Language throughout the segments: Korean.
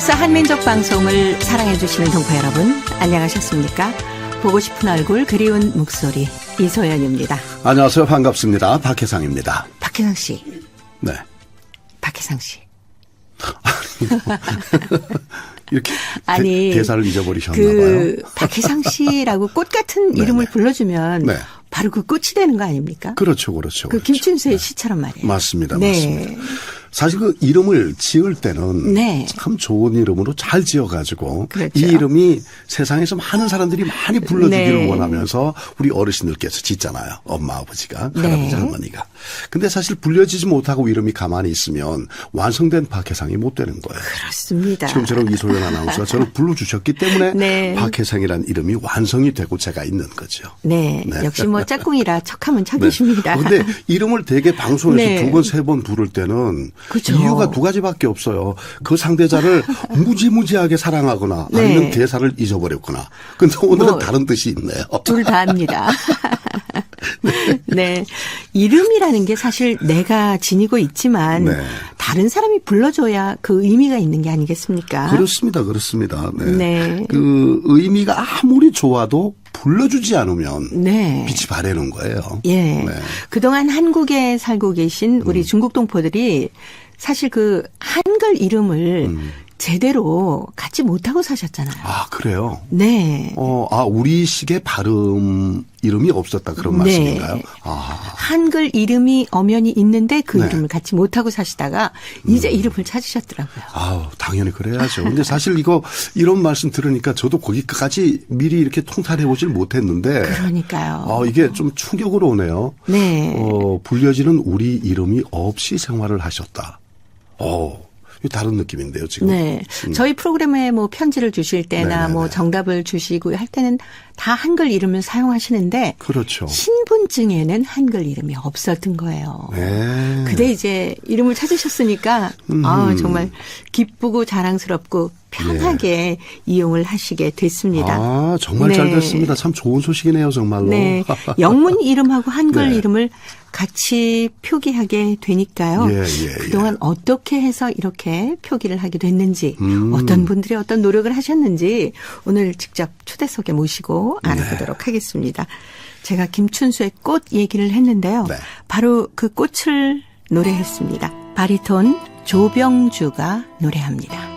KBS 한민족 방송을 사랑해주시는 동포 여러분, 안녕하셨습니까? 보고 싶은 얼굴, 그리운 목소리, 이소연입니다. 안녕하세요. 반갑습니다. 박혜상입니다. 박혜상 씨. 네. 박혜상 씨. 이렇게 아니, 대사를 잊어버리셨나 봐요. 박혜상 씨라고 꽃 같은 이름을 불러주면 네. 바로 그 꽃이 되는 거 아닙니까? 그렇죠. 그렇죠. 그 김춘수의 시처럼 말이에요. 맞습니다. 네. 맞습니다. 사실 그 이름을 지을 때는 네. 참 좋은 이름으로 잘 지어가지고 그렇죠. 이 이름이 세상에서 많은 사람들이 많이 불러주기를 네. 원하면서 우리 어르신들께서 짓잖아요. 엄마, 아버지가, 네. 할아버지, 할머니가. 근데 사실 불려지지 못하고 이름이 가만히 있으면 완성된 박혜상이 못 되는 거예요. 그렇습니다. 지금처럼 이소연 아나운서가 저를 불러주셨기 때문에 네. 박혜상이라는 이름이 완성이 되고 제가 있는 거죠. 네. 역시 뭐 짝꿍이라 척하면 척이십니다. 근데 이름을 되게 방송에서 네. 두 번, 세 번 부를 때는 그죠. 이유가 두 가지밖에 없어요. 그 상대자를 무지무지하게 사랑하거나 네. 아니면 대사를 잊어버렸거나. 근데 오늘은 뭐, 다른 뜻이 있네요. 둘 다 합니다. 네. 이름이라는 게 사실 내가 지니고 있지만 네. 다른 사람이 불러줘야 그 의미가 있는 게 아니겠습니까? 그렇습니다. 그렇습니다. 네. 네. 그 의미가 아무리 좋아도 불러주지 않으면 네. 빛이 바래는 거예요. 예. 네. 그동안 한국에 살고 계신 우리 중국 동포들이 사실 그 한글 이름을 제대로 갖지 못하고 사셨잖아요. 아, 그래요? 네. 우리식의 발음 이름이 없었다 그런 네. 말씀인가요? 아. 한글 이름이 엄연히 있는데 그 네. 이름을 갖지 못하고 사시다가 이제 이름을 찾으셨더라고요. 아우, 당연히 그래야죠. 근데 사실 이런 말씀 들으니까 저도 거기까지 미리 이렇게 통찰해 보질 못했는데. 그러니까요. 이게 좀 충격으로 오네요. 네. 불려지는 우리 이름이 없이 생활을 하셨다. 이게 다른 느낌인데요, 지금. 네. 저희 프로그램에 뭐 편지를 주실 때나 네네네. 뭐 정답을 주시고 할 때는 다 한글 이름을 사용하시는데 그렇죠. 신분증에는 한글 이름이 없었던 거예요. 네. 근데 이제 이름을 찾으셨으니까 정말 기쁘고 자랑스럽고 편하게 이용을 하시게 됐습니다. 아, 정말 잘 네. 됐습니다. 참 좋은 소식이네요, 정말로. 네. 영문 이름하고 한글 네. 이름을 같이 표기하게 되니까요. 예, 예, 그동안 어떻게 해서 이렇게 표기를 하게 됐는지 어떤 분들이 어떤 노력을 하셨는지 오늘 직접 초대석에 모시고 알아보도록 하겠습니다. 제가 김춘수의 꽃 얘기를 했는데요. 네. 바로 그 꽃을 노래했습니다. 바리톤 조병주가 노래합니다.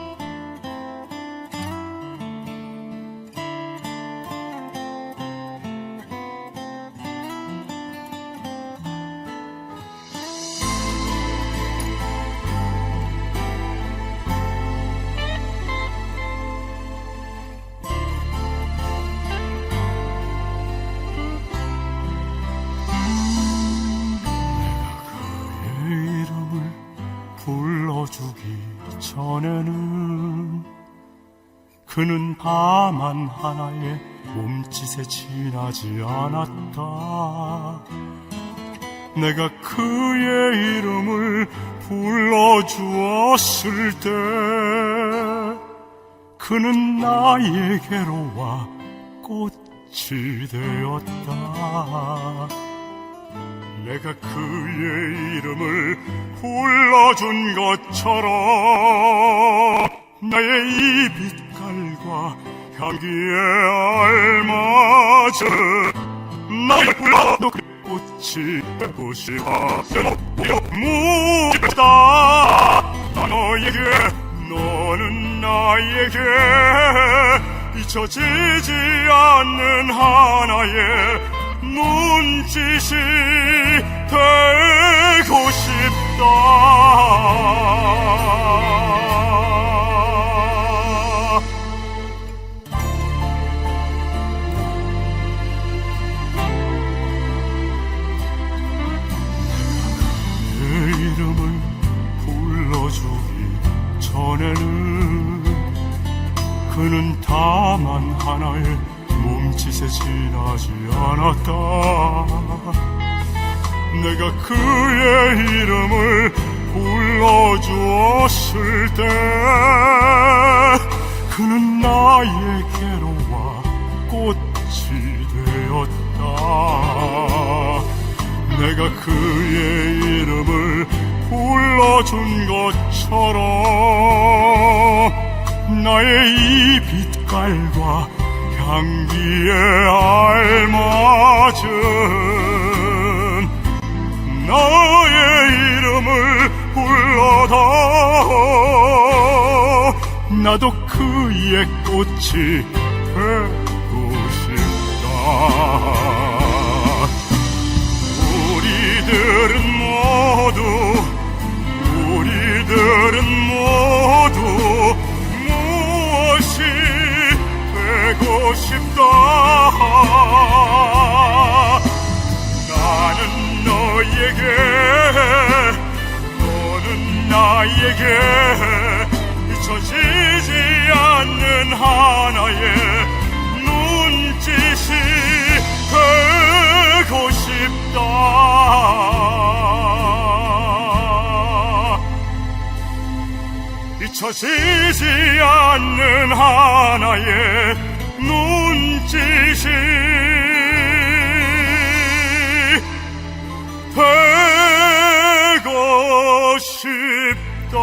이름을 불러주기 전에는 그는 다만 하나의 몸짓에 지나지 않았다. 내가 그의 이름을 불러주었을 때 그는 나에게로 와 꽃이 되었다. 내가 그의 이름을 불러준 것처럼 나의 이 빛깔과 향기에 알맞은 나의 불러도 그 꽃이 되고 싶어 묻다 너에게 너는 나에게 잊혀지지 않는 하나의 눈짓이 되고 싶다. 내 이름을 불러주기 전에는 그는 다만 하나의 몸짓에 지나지 않았다. 내가 그의 이름을 불러주었을 때 그는 나에게로 와 꽃이 되었다. 내가 그의 이름을 불러준 것처럼 나의 이 빛깔과 향기에 알맞은 나의 이름을 불러다 나도 그의 꽃이 되고 싶다. 우리들은 모두 무엇이 되고 싶다. 나는 너에게 너는 나에게 잊혀지지 않는 하나의 눈짓이 되고 싶다. 잊혀지지 않는 하나의 눈짓이 되고 싶다.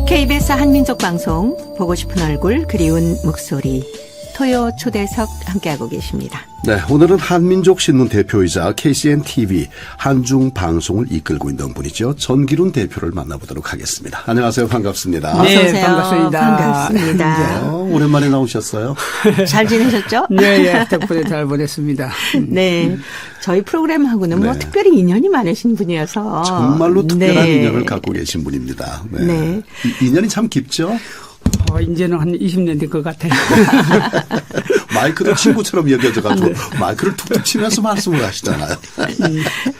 KBS 한민족 방송 보고 싶은 얼굴 그리운 목소리 토요 초대석 함께하고 계십니다. 네, 오늘은 한민족 신문 대표이자 KCN-TV 한중 방송을 이끌고 있는 분이죠. 전기룬 대표를 만나보도록 하겠습니다. 안녕하세요. 반갑습니다. 네, 네, 어서 오세요. 반갑습니다. 반갑습니다. 오랜만에 나오셨어요. 잘 지내셨죠? 네, 예, 덕분에 잘 보냈습니다. 네. 저희 프로그램하고는 뭐 네. 특별히 인연이 많으신 분이어서. 정말로 특별한 네. 인연을 갖고 계신 분입니다. 네. 네. 인연이 참 깊죠? 이제는 한 20년 된 것 같아요. 마이크도 친구처럼 여겨져가지고 마이크를 툭툭 치면서 말씀을 하시잖아요.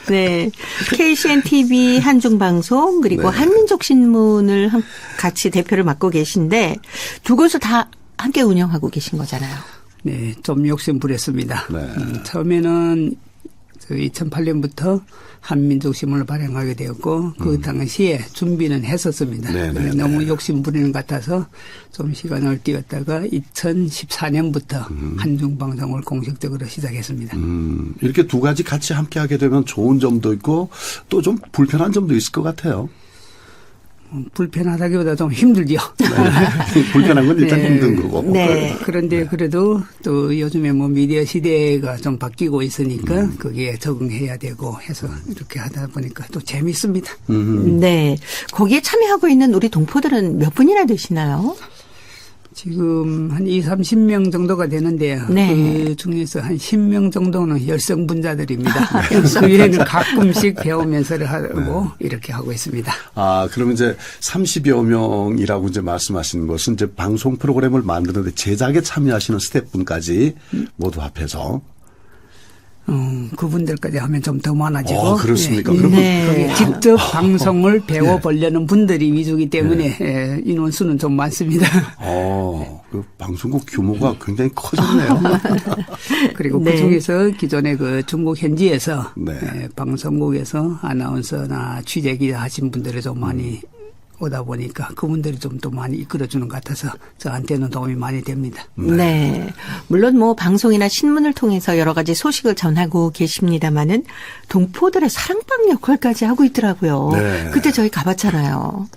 네. KCN-TV 한중방송 그리고 네. 한민족신문을 같이 대표를 맡고 계신데 두 곳을 다 함께 운영하고 계신 거잖아요. 네, 좀 욕심 부렸습니다. 네. 처음에는 2008년부터 한민족 신문을 발행하게 되었고 그 당시에 준비는 했었습니다. 네, 네, 근데 네. 너무 욕심 부리는 것 같아서 좀 시간을 띄웠다가 2014년부터 한중방송을 공식적으로 시작했습니다. 이렇게 두 가지 같이 함께 하게 되면 좋은 점도 있고 또 좀 불편한 점도 있을 것 같아요. 불편하다기보다 좀 힘들죠. 불편한 건 일단 네. 힘든 거고. 네. 그런데 그래도 또 요즘에 뭐 미디어 시대가 좀 바뀌고 있으니까 거기에 적응해야 되고 해서 이렇게 하다 보니까 또 재밌습니다. 네. 거기에 참여하고 있는 우리 동포들은 몇 분이나 되시나요? 지금 한 20, 30명 정도가 되는데요. 네. 그 중에서 한 10명 정도는 열성분자들입니다. 그 외에는 가끔씩 배우면서를 하고 이렇게 하고 있습니다. 아, 그러면 이제 30여 명이라고 이제 말씀하시는 것은 이제 방송 프로그램을 만드는데 제작에 참여하시는 스태프분까지 모두 합해서. 그분들까지 하면 좀 더 많아지고. 그렇습니까? 예. 그러면 네. 직접 방송을 배워보려는 분들이 위주이기 때문에 예, 인원수는 좀 많습니다. 그 방송국 규모가 굉장히 커졌네요. 그리고 네. 그중에서 기존의 그 중국 현지에서 네. 예, 방송국에서 아나운서나 취재기자 하신 분들이 좀 많이 오다 보니까 그분들이 좀 또 많이 이끌어주는 것 같아서 저한테는 도움이 많이 됩니다. 네. 물론 뭐 방송이나 신문을 통해서 여러 가지 소식을 전하고 계십니다마는 동포들의 사랑방 역할까지 하고 있더라고요. 네. 그때 저희 가봤잖아요.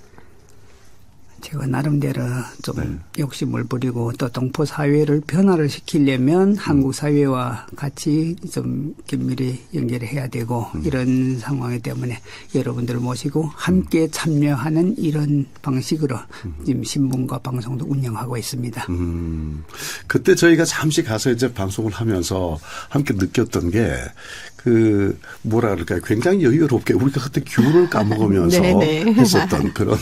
제가 나름대로 좀 욕심을 부리고 또 동포 사회를 변화를 시키려면 한국 사회와 같이 좀 긴밀히 연결을 해야 되고 이런 상황이기 때문에 여러분들을 모시고 함께 참여하는 이런 방식으로 지금 신문과 방송도 운영하고 있습니다. 그때 저희가 잠시 가서 이제 방송을 하면서 함께 느꼈던 게 뭐라 그럴까요? 굉장히 여유롭게 우리가 그때 귤을 까먹으면서 네, 네. 했었던 그런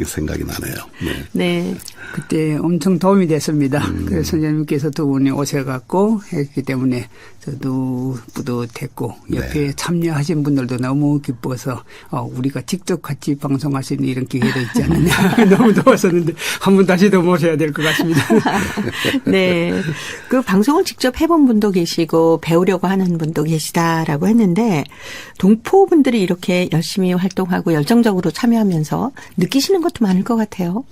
생각이 나네요. 네. 네. 그때 엄청 도움이 됐습니다. 그래서 선생님께서 두 분이 오셔갖고 했기 때문에 저도 뿌듯했고 옆에 네. 참여하신 분들도 너무 기뻐서 우리가 직접 같이 방송할 수 있는 이런 기회도 있지 않느냐 너무 좋았었는데 한 번 다시 더 모셔야 될 것 같습니다. 네. 그 방송을 직접 해본 분도 계시고 배우려고 하는 분도 계시다라고 했는데 동포분들이 이렇게 열심히 활동하고 열정적으로 참여하면서 느끼시는 것도 많을 것 같아요.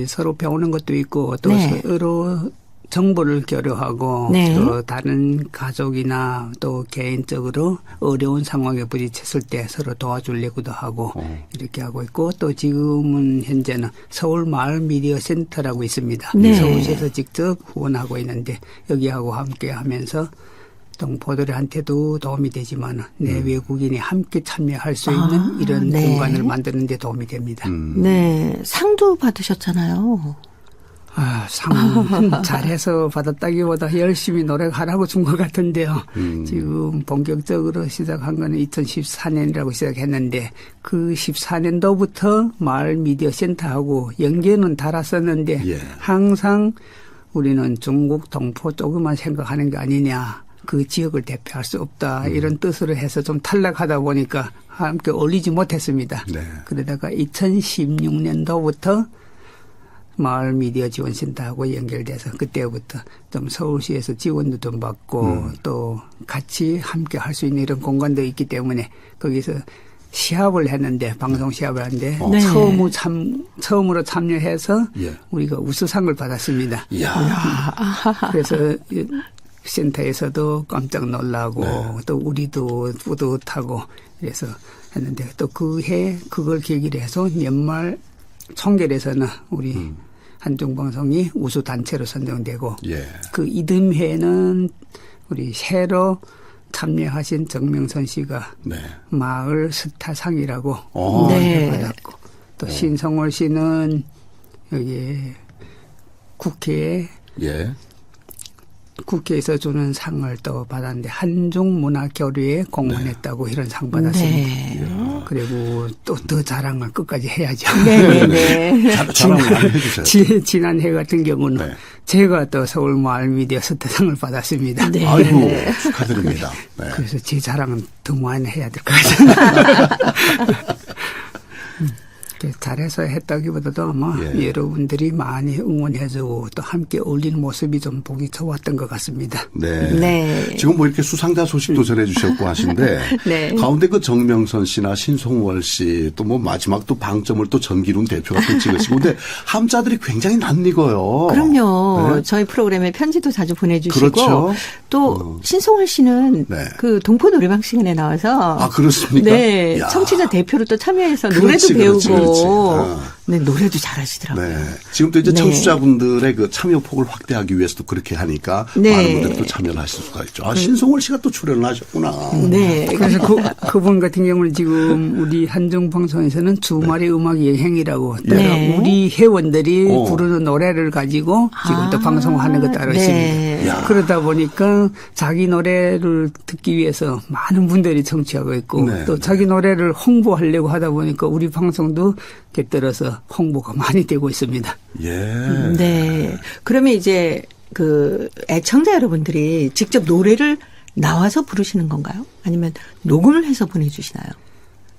서로 배우는 것도 있고 또 네. 서로 정보를 교류하고 네. 또 다른 가족이나 또 개인적으로 어려운 상황에 부딪혔을 때 서로 도와주려고도 하고 이렇게 하고 있고 또 지금은 현재는 서울 마을 미디어 센터라고 있습니다. 네. 서울시에서 직접 후원하고 있는데 여기하고 함께 하면서 동포들한테도 도움이 되지만 내외국인이 함께 참여할 수 있는 이런 네. 공간을 만드는 데 도움이 됩니다. 네. 상도 받으셨잖아요. 상 잘해서 받았다기보다 열심히 노력하라고 준 것 같은데요. 지금 본격적으로 시작한 거는 2014년이라고 시작했는데 그 14년도부터 마을 미디어 센터하고 연계는 달았었는데 예. 항상 우리는 중국 동포 쪽만 생각하는 게 아니냐. 그 지역을 대표할 수 없다. 이런 뜻으로 해서 좀 탈락하다 보니까 함께 어울리지 못했습니다. 네. 그러다가 2016년도부터 마을 미디어 지원센터하고 연결돼서 그때부터 좀 서울시에서 지원도 좀 받고 또 같이 함께 할 수 있는 이런 공간도 있기 때문에 거기서 시합을 했는데 방송 시합을 했는데 네. 처음으로 참여해서 예. 우리가 우수상을 받았습니다. 이야. 그래서 센터에서도 깜짝 놀라고 또 우리도 뿌듯하고 그래서 했는데 또 그 해 그걸 계기로 해서 연말 총결에서는 우리 한중방송이 우수단체로 선정되고 예. 그 이듬해는 우리 새로 참여하신 정명선 씨가 네. 마을 스타상이라고 네. 받았고 또 신성월 씨는 여기 국회에서 주는 상을 또 받았는데 한중 문화 교류에 공헌했다고 이런 상 받았습니다. 네. 그리고 또 더 자랑을 끝까지 해야죠. 네네네. 자랑을 많이 해주세요. 지난해 같은 경우는 네. 제가 또 서울 마을 미디어 스타상을 받았습니다. 네. 아이고 축하드립니다. 네. 그래서 제 자랑은 더 많이 해야 될 것 같습니다. 잘해서 했다기보다도 아마 예. 여러분들이 많이 응원해주고 또 함께 어울리는 모습이 좀 보기 좋았던 것 같습니다. 네. 네. 지금 뭐 이렇게 수상자 소식도 전해주셨고 하신데 네. 가운데 그 정명선 씨나 신송월 씨 또 뭐 마지막 또 방점을 또 전기룬 대표가 또 찍으시고 근데 함자들이 굉장히 낯익어요. 그럼요. 네. 저희 프로그램에 편지도 자주 보내주시고 그렇죠. 또 신송월 씨는 네. 그 동포 노래방 시간에 나와서 아 그렇습니까? 네, 야. 청취자 대표로 또 참여해서 그렇지, 노래도 그렇지, 배우고 그렇지. 네, 노래도 잘하시더라고요. 네. 지금 또 이제 네. 청취자분들의 그 참여 폭을 확대하기 위해서도 그렇게 하니까 네. 많은 분들이 또 참여를 하실 수가 있죠. 아, 신송월 씨가 또 출연을 하셨구나. 네. 그래서 그분 같은 경우는 지금 우리 한중방송에서는 주말의 음악 여행이라고 또 네. 우리 회원들이 부르는 노래를 가지고 지금 또 방송하는 것 따로 네. 있습니다. 야. 그러다 보니까 자기 노래를 듣기 위해서 많은 분들이 청취하고 있고 네, 또 네. 자기 노래를 홍보하려고 하다 보니까 우리 방송도 곁들여서 홍보가 많이 되고 있습니다. 예. 네. 그러면 이제 그 애청자 여러분들이 직접 노래를 나와서 부르시는 건가요? 아니면 녹음을 해서 보내주시나요?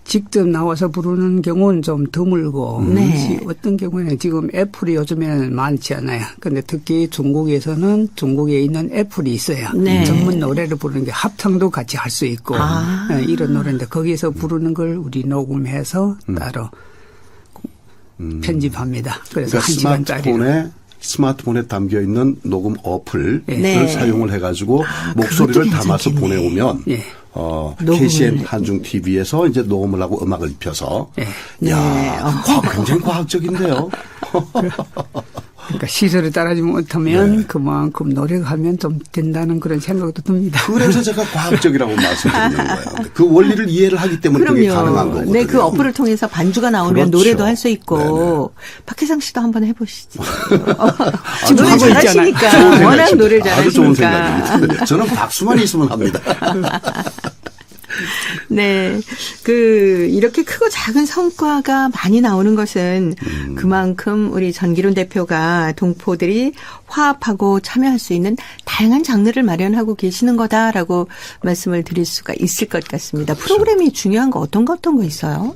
직접 나와서 부르는 경우는 좀 드물고 네. 어떤 경우에는 지금 애플이 요즘에는 많지 않아요. 그런데 특히 중국에서는 중국에 있는 애플이 있어요. 네. 전문 노래를 부르는 게 합창도 같이 할 수 있고 아. 이런 노래인데 거기에서 부르는 걸 우리 녹음해서 따로 편집합니다. 그래서 그러니까 1시간짜리. 스마트폰에 담겨 있는 녹음 어플을 네. 사용을 해가지고 그것도 목소리를 담아서 괜찮겠네. 보내오면 예. 녹음을 KCN 한중 TV에서 이제 녹음을 하고 음악을 입혀서 예. 네. 굉장히 과학적인데요. 그러니까 시설을 따라하지 못하면 네. 그만큼 노력하면 좀 된다는 그런 생각도 듭니다. 그래서 제가 과학적이라고 말씀드리는 거예요. 그 원리를 이해를 하기 때문에 그게 가능한 거거든요. 네, 그 어플을 통해서 반주가 나오면 그렇죠. 노래도 할 수 있고. 네네. 박혜상 씨도 한번 해보시지. 지금 노래 하고 잘하시니까. 좋은 워낙 생각이십니다. 노래를 아주 좋은 잘하시니까. 생각입니다. 저는 박수만 있으면 합니다. 네. 이렇게 크고 작은 성과가 많이 나오는 것은 그만큼 우리 전기룬 대표가 동포들이 화합하고 참여할 수 있는 다양한 장르를 마련하고 계시는 거다라고 말씀을 드릴 수가 있을 것 같습니다. 프로그램이 중요한 거 어떤 거 있어요?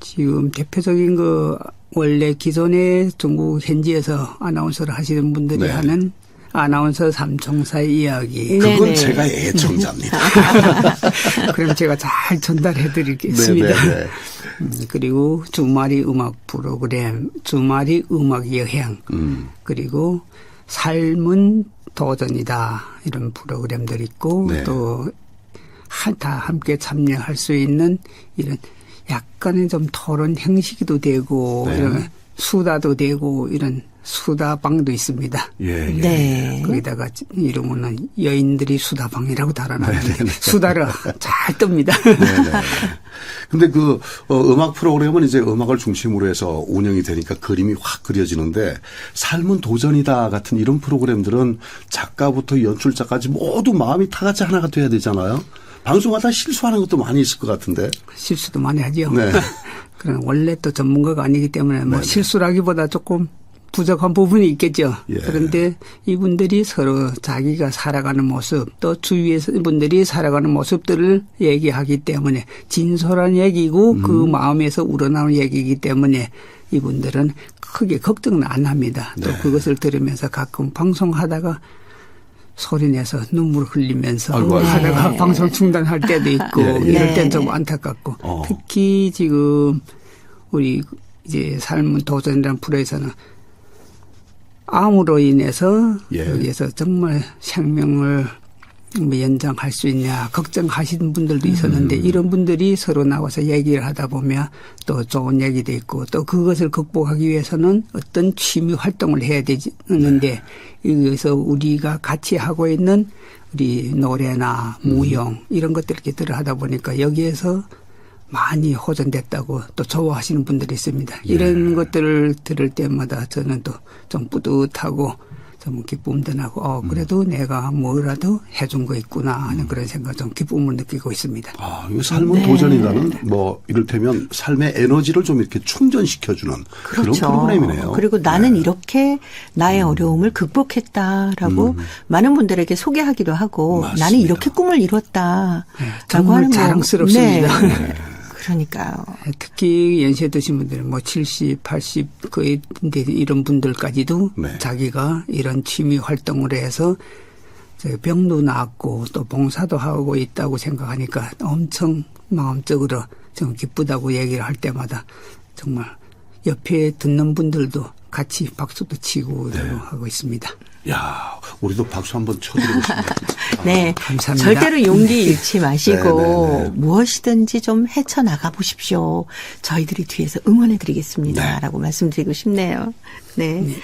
지금 대표적인 거 원래 기존의 중국 현지에서 아나운서를 하시는 분들이 네. 하는 아나운서 삼총사의 이야기. 네. 그건 네네. 제가 애청자입니다. 그럼 제가 잘 전달해 드리겠습니다. 네네네. 그리고 주말이 음악 프로그램, 주말이 음악 여행, 그리고 삶은 도전이다 이런 프로그램들 있고 네. 또 다 함께 참여할 수 있는 이런 약간의 좀 토론 형식도 되고 네. 이런 수다도 되고 이런 수다방도 있습니다. 예, 예. 네. 거기다가 이름은 여인들이 수다방이라고 달아놨는데 수다를 잘 뜹니다. 네네. 근데 음악 프로그램은 이제 음악을 중심으로 해서 운영이 되니까 그림이 확 그려지는데 삶은 도전이다 같은 이런 프로그램들은 작가부터 연출자까지 모두 마음이 다 같이 하나가 돼야 되잖아요. 방송하다 실수하는 것도 많이 있을 것 같은데. 실수도 많이 하죠. 네. 그럼 원래 또 전문가가 아니기 때문에 뭐 실수라기보다 조금 부족한 부분이 있겠죠. 예. 그런데 이분들이 서로 자기가 살아가는 모습 또 주위의 분들이 살아가는 모습들을 얘기하기 때문에 진솔한 얘기고 그 마음에서 우러나오는 얘기이기 때문에 이분들은 크게 걱정은 안 합니다. 또 네. 그것을 들으면서 가끔 방송하다가 소리내서 눈물 흘리면서 아이고, 아이고. 하다가 방송 중단할 때도 있고 예, 예. 이럴 땐 좀 안타깝고 특히 지금 우리 이제 삶은 도전이라는 프로에서는 암으로 인해서 예. 여기에서 정말 생명을 연장할 수 있냐 걱정하시는 분들도 있었는데 이런 분들이 서로 나와서 얘기를 하다 보면 또 좋은 얘기도 있고 또 그것을 극복하기 위해서는 어떤 취미 활동을 해야 되는데 여기서 우리가 같이 하고 있는 우리 노래나 무용 이런 것들을 하다 보니까 여기에서 많이 호전됐다고 또 좋아하시는 분들이 있습니다. 이런 것들을 들을 때마다 저는 또 좀 뿌듯하고 좀 기쁨도 나고 그래도 내가 뭐라도 해준 거 있구나 하는 그런 생각 좀 기쁨을 느끼고 있습니다. 아, 이거 삶은 도전이라는 뭐 이를테면 삶의 에너지를 좀 이렇게 충전시켜주는 그런 프로그램이네요. 그리고 나는 이렇게 나의 어려움을 극복했다라고 많은 분들에게 소개하기도 하고 맞습니다. 나는 이렇게 꿈을 이뤘다라고 정말 하는 자랑스럽습니다. 네. 그러니까요. 특히 연세 드신 분들은 뭐 70, 80 거의 이런 분들까지도 네. 자기가 이런 취미 활동을 해서 병도 낫고 또 봉사도 하고 있다고 생각하니까 엄청 마음적으로 좀 기쁘다고 얘기를 할 때마다 정말 옆에 듣는 분들도 같이 박수도 치고 하고 있습니다. 야, 우리도 박수 한번 쳐드리고 싶네요. 네. 감사합니다. 절대로 용기 잃지 마시고 네, 네, 네. 무엇이든지 좀 헤쳐나가 보십시오. 저희들이 뒤에서 응원해 드리겠습니다. 네. 라고 말씀드리고 싶네요. 네.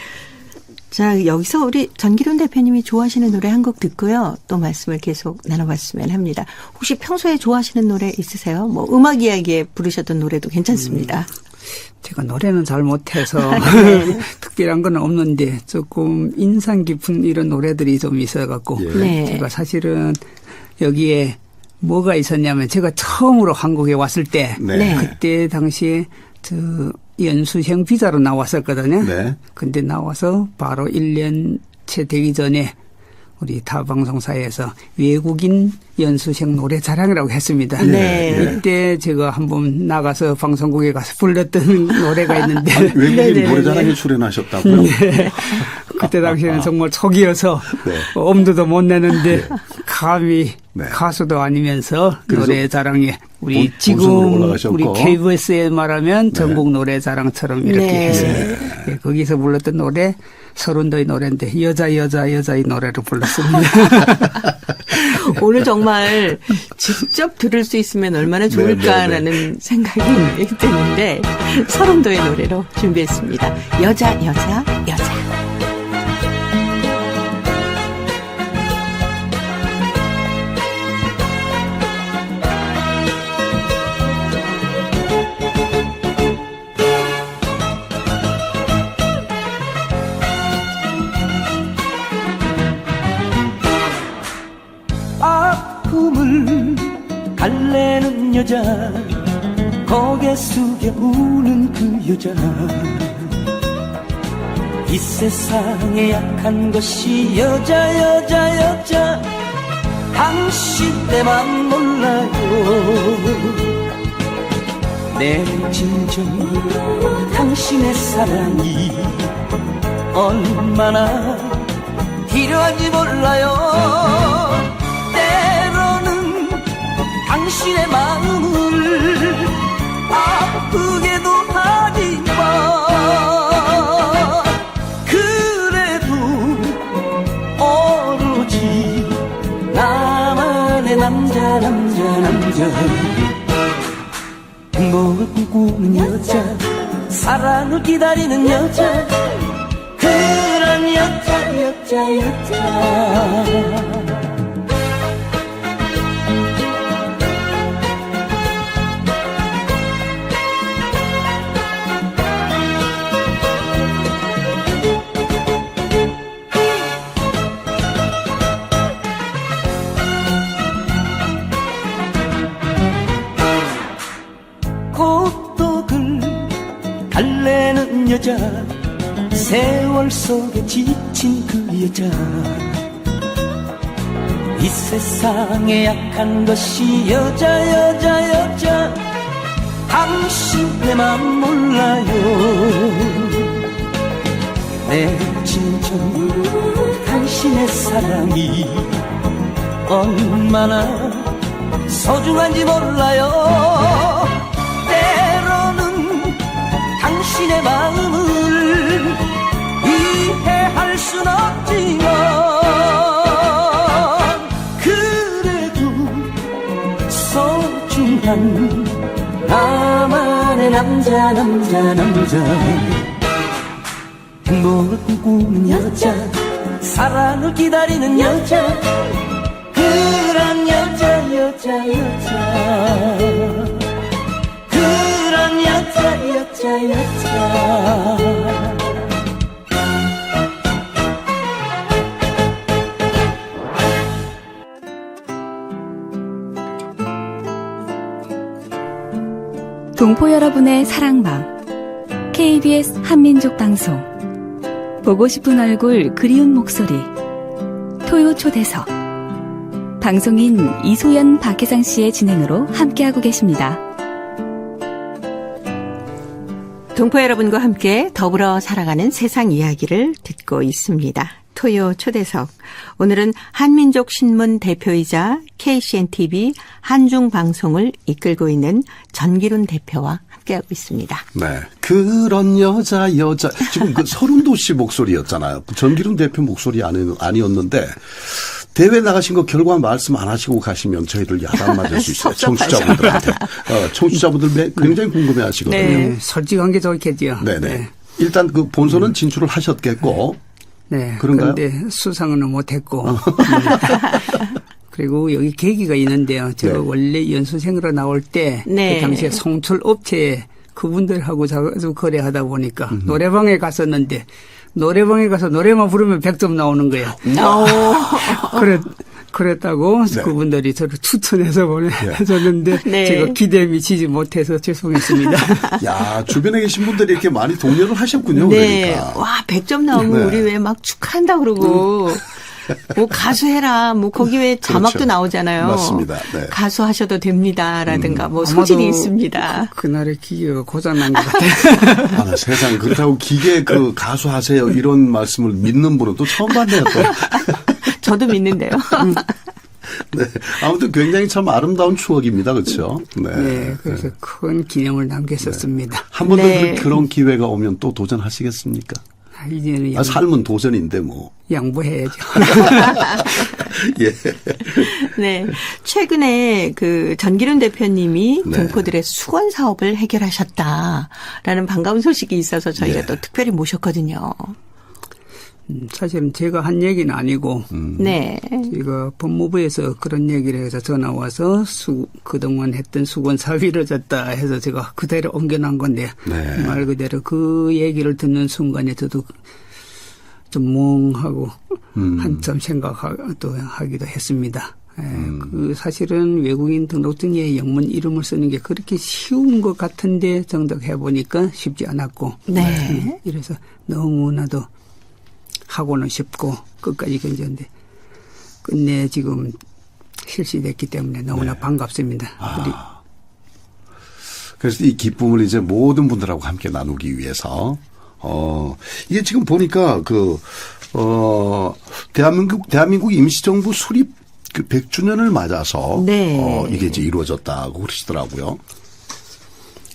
자, 여기서 우리 전기룬 대표님이 좋아하시는 노래 한 곡 듣고요. 또 말씀을 계속 나눠봤으면 합니다. 혹시 평소에 좋아하시는 노래 있으세요? 뭐 음악 이야기에 부르셨던 노래도 괜찮습니다. 제가 노래는 잘 못해서 특별한 건 없는데 조금 인상 깊은 이런 노래들이 좀 있어갖고 네. 제가 사실은 여기에 뭐가 있었냐면 제가 처음으로 한국에 왔을 때 네. 그때 당시에 연수생 비자로 나왔었거든요. 네. 근데 나와서 바로 1년째 되기 전에 우리 타 방송사에서 외국인 연수생 노래 자랑이라고 했습니다. 네. 이때 제가 한번 나가서 방송국에 가서 불렀던 노래가 있는데 아니, 외국인 네네. 노래자랑에 출연하셨다고요? 네. 그때 당시에는 정말 초기여서 네. 엄두도 못 내는데 감히 네. 가수도 아니면서 그래서 노래 자랑에 우리 본선으로 지금 올라가셨고. 우리 KBS에 말하면 전국 노래 자랑처럼 이렇게 네. 했습니다. 예, 거기서 불렀던 노래 서른도의 노래인데 여자의 노래를 불렀습니다. 오늘 정말 직접 들을 수 있으면 얼마나 좋을까라는 생각이 드는데 서른도의 노래로 준비했습니다. 여자 여자 여자. 아픔을 달래는 여자 고개 숙여 우는 그 여자 이 세상에 약한 것이 여자 여자 여자 당신 때만 몰라요 내 진정 당신의 사랑이 얼마나 필요한지 몰라요 당신의 마음을 아프게도 하지만 그래도 오로지 나만의 남자 행복을 꿈꾸는 여자 사랑을 기다리는 여자 그런 여자 달래는 여자 세월 속에 지친 그 여자 이 세상에 약한 것이 여자 여자 당신네만 몰라요 내 진정 당신의 사랑이 얼마나 소중한지 몰라요 당신의 마음을 이해할 순 없지만 그래도 소중한 나만의 남자 행복을 꿈꾸는 여자 사랑을 기다리는 여자 그런 여자 그런 여자 동포 여러분의 사랑방 KBS 한민족 방송 보고 싶은 얼굴 그리운 목소리 토요 초대석 방송인 이소연 박혜상 씨의 진행으로 함께하고 계십니다. 동포 여러분과 함께 더불어 살아가는 세상 이야기를 듣고 있습니다. 토요 초대석. 오늘은 한민족 신문 대표이자 KCNTV 한중방송을 이끌고 있는 전기룬 대표와 함께하고 있습니다. 네. 그런 여자. 지금 그 서른도 씨 목소리였잖아요. 전기룬 대표 목소리 아니었는데 대회 나가신 거 결과 말씀 안 하시고 가시면 저희들 야단 맞을 수 있어요. 청취자분들한테. 청취자분들 굉장히 궁금해 하시거든요. 네, 솔직한 게 좋겠죠. 네네. 네. 일단 그 본선은 진출을 하셨겠고. 네. 그런가요? 그런데 수상은 못했고. 그리고 여기 계기가 있는데요. 제가 네. 원래 연수생으로 나올 때 네. 그 당시에 송출 업체에 그분들하고 자주 거래하다 보니까 노래방에 갔었는데 노래방에 가서 노래만 부르면 100점 나오는 거예요. 그랬다고 네. 그분들이 저를 추천해서 보내줬는데 네. 제가 기대에 미치지 못해서 죄송했습니다. 야, 주변에 계신 분들이 이렇게 많이 동료를 하셨군요. 네. 그러니까. 와, 100점 나오면 네. 우리 왜 막 축하한다 그러고. 뭐 가수해라. 뭐 거기 왜 자막도 그렇죠. 나오잖아요. 맞습니다. 네. 가수하셔도 됩니다라든가 뭐 소질이 있습니다. 그날의 기계가 고장난 것 같아요. 아, 세상에. 그렇다고 기계 그 가수 하세요. 이런 말씀을 믿는 분은 또 처음 봤네요. 또. 저도 믿는데요. 네. 아무튼 굉장히 참 아름다운 추억입니다. 그렇죠? 네. 네, 그래서 큰 기념을 남겼었습니다. 한 번 더 네. 그런 기회가 오면 또 도전하시겠습니까? 이제는 삶은 도전인데 뭐. 양보해야죠. 예. 네. 최근에 그 전기륜 대표님이 네. 동포들의 수건 사업을 해결하셨다라는 반가운 소식이 있어서 저희가 네. 또 특별히 모셨거든요. 사실은 제가 한 얘기는 아니고 네. 제가 법무부에서 그런 얘기를 해서 전화 와서 그동안 했던 수건 사업이 이루어졌다 해서 제가 그대로 옮겨놓은 건데 네. 말 그대로 그 얘기를 듣는 순간에 저도 좀 멍하고 한참 생각도 하기도 했습니다. 그 사실은 외국인 등록증에 영문 이름을 쓰는 게 그렇게 쉬운 것 같은데 정작 해보니까 쉽지 않았고 네. 이래서 너무나도 하고는 싶고 끝까지 견뎠는데 끝내 지금 실시됐기 때문에 너무나 반갑습니다. 그래서 이 기쁨을 이제 모든 분들하고 함께 나누기 위해서 이게 지금 보니까 대한민국 임시정부 수립 그 100주년을 맞아서 네. 이게 이제 이루어졌다고 그러시더라고요.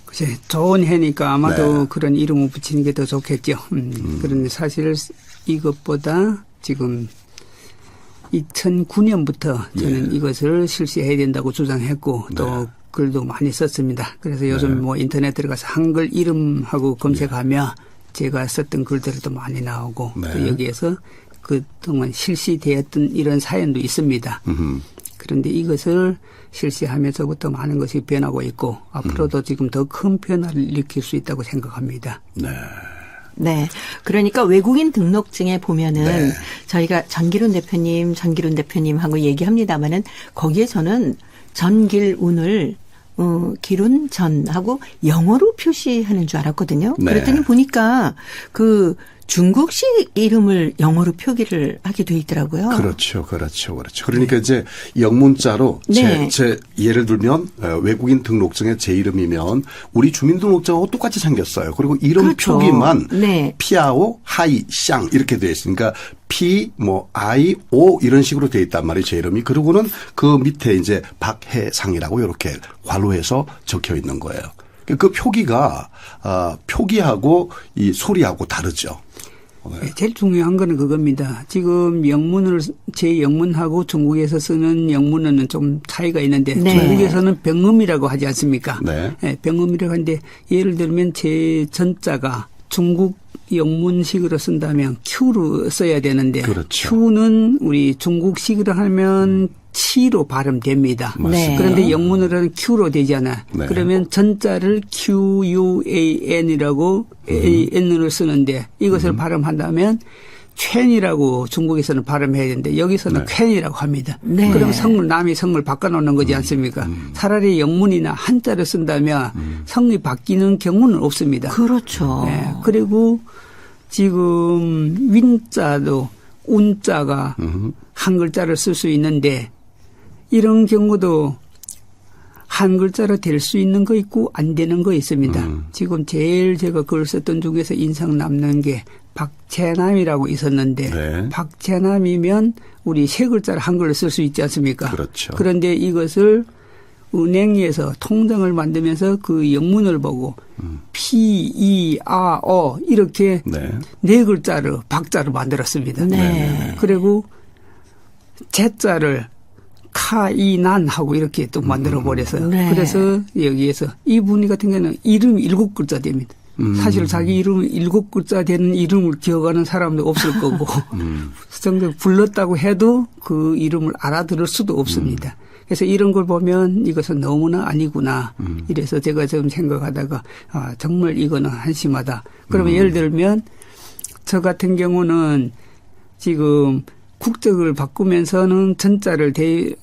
글쎄, 좋은 해니까 아마도 네. 그런 이름을 붙이는 게 더 좋겠죠. 그런데 사실 이것보다 지금 2009년부터 저는 이것을 실시해야 된다고 주장했고 또 글도 많이 썼습니다. 그래서 요즘 뭐 인터넷 들어가서 한글 이름하고 검색하면 제가 썼던 글들도 많이 나오고 또 여기에서 그동안 실시되었던 이런 사연도 있습니다. 그런데 이것을 실시하면서부터 많은 것이 변하고 있고 앞으로도 지금 더 큰 변화를 일으킬 수 있다고 생각합니다. 네. 네. 그러니까 외국인 등록증에 보면은 네. 저희가 전기륜 대표님하고 얘기합니다마는 거기에 저는 전길운을 기룬 전하고 영어로 표시하는 줄 알았거든요. 네. 그랬더니 보니까 그 중국식 이름을 영어로 표기를 하게 돼 있더라고요. 그렇죠. 그러니까 이제 영문자로 네. 제 예를 들면 외국인 등록증에 제 이름이면 우리 주민등록증하고 똑같이 생겼어요. 그리고 이름 그렇죠. 표기만 네. 피아오, 하이, 샹 이렇게 되어 있으니까 피, 아이, 오 이런 식으로 되어 있단 말이에요. 제 이름이. 그리고는 그 밑에 이제 박해상이라고 이렇게 괄호해서 적혀 있는 거예요. 그 표기가 표기하고 이 소리하고 다르죠. 네, 제일 중요한 거는 그겁니다. 지금 제 영문하고 중국에서 쓰는 영문은 좀 차이가 있는데 네. 중국에서는 병음이라고 하지 않습니까? 네. 네, 병음이라고 하는데 예를 들면 제 전자가 중국 영문식으로 쓴다면 Q로 써야 되는데 그렇죠. Q는 우리 중국식으로 하면 치로 발음됩니다. 네. 그런데 영문으로는 Q로 되잖아. 네. 그러면 전자를 QUAN이라고 AN으로 쓰는데 이것을 발음한다면 촤이라고 중국에서는 발음해야 되는데 여기서는 촤이라고 합니다. 네. 그럼 남이 성을 바꿔놓는 거지 않습니까? 차라리 영문이나 한자를 쓴다면 성이 바뀌는 경우는 없습니다. 그렇죠. 네. 그리고 지금 윈자도 운자가 한 글자를 쓸 수 있는데 이런 경우도 한 글자로 될 수 있는 거 있고 안 되는 거 있습니다. 지금 제일 제가 글 썼던 중에서 인상 남는 게 박채남이라고 있었는데 네. 박채남이면 우리 세 글자를 한글로 쓸 수 있지 않습니까? 그렇죠. 그런데 이것을 은행에서 통장을 만들면서 그 영문을 보고 P-E-R-O 이렇게 네 글자를 박자로 만들었습니다. 네. 그리고 제자를 카이난 하고 이렇게 또 만들어 버려서요. 네. 그래서 여기에서 이분 같은 경우는 이름이 7글자 됩니다. 사실 자기 이름 7글자 되는 이름을 기억하는 사람도 없을 거고 정말 불렀다고 해도 그 이름을 알아들을 수도 없습니다. 그래서 이런 걸 보면 이것은 너무나 아니구나. 이래서 제가 좀 생각하다가 정말 이거는 한심하다. 그러면 예를 들면 저 같은 경우는 지금 국적을 바꾸면서는 전자를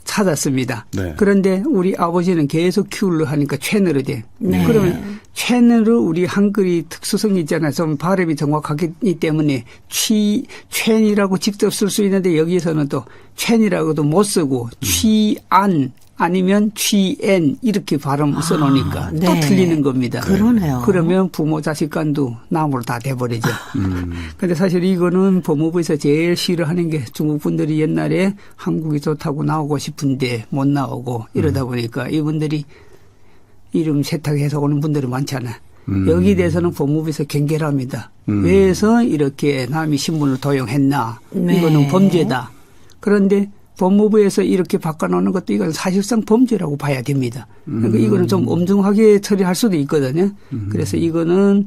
찾았습니다. 네. 그런데 우리 아버지는 계속 Q를 하니까 촤으로 돼. 네. 그러면 촤으로 우리 한글이 특수성이 있잖아요. 좀 발음이 정확하기 때문에 촤이라고 직접 쓸 수 있는데 여기서는 또 촤이라고도 못 쓰고 취안 아니면 취엔 이렇게 발음 써놓으니까 또 네. 틀리는 겁니다. 그러네요. 그러면 부모 자식 간도 나무로 다 돼버리죠. 그런데 사실 이거는 법무부에서 제일 싫어하는 게 중국 분들이 옛날에 한국이 좋다고 나오고 싶은데 못 나오고 이러다 보니까 이분들이 이름 세탁해서 오는 분들이 많잖아. 여기에 대해서는 법무부에서 경계를 합니다. 왜해서 이렇게 남이 신분을 도용했나. 네. 이거는 범죄다. 그런데 법무부에서 이렇게 바꿔놓는 것도 이건 사실상 범죄라고 봐야 됩니다. 그러니까 이거는 좀 엄중하게 처리할 수도 있거든요. 그래서 이거는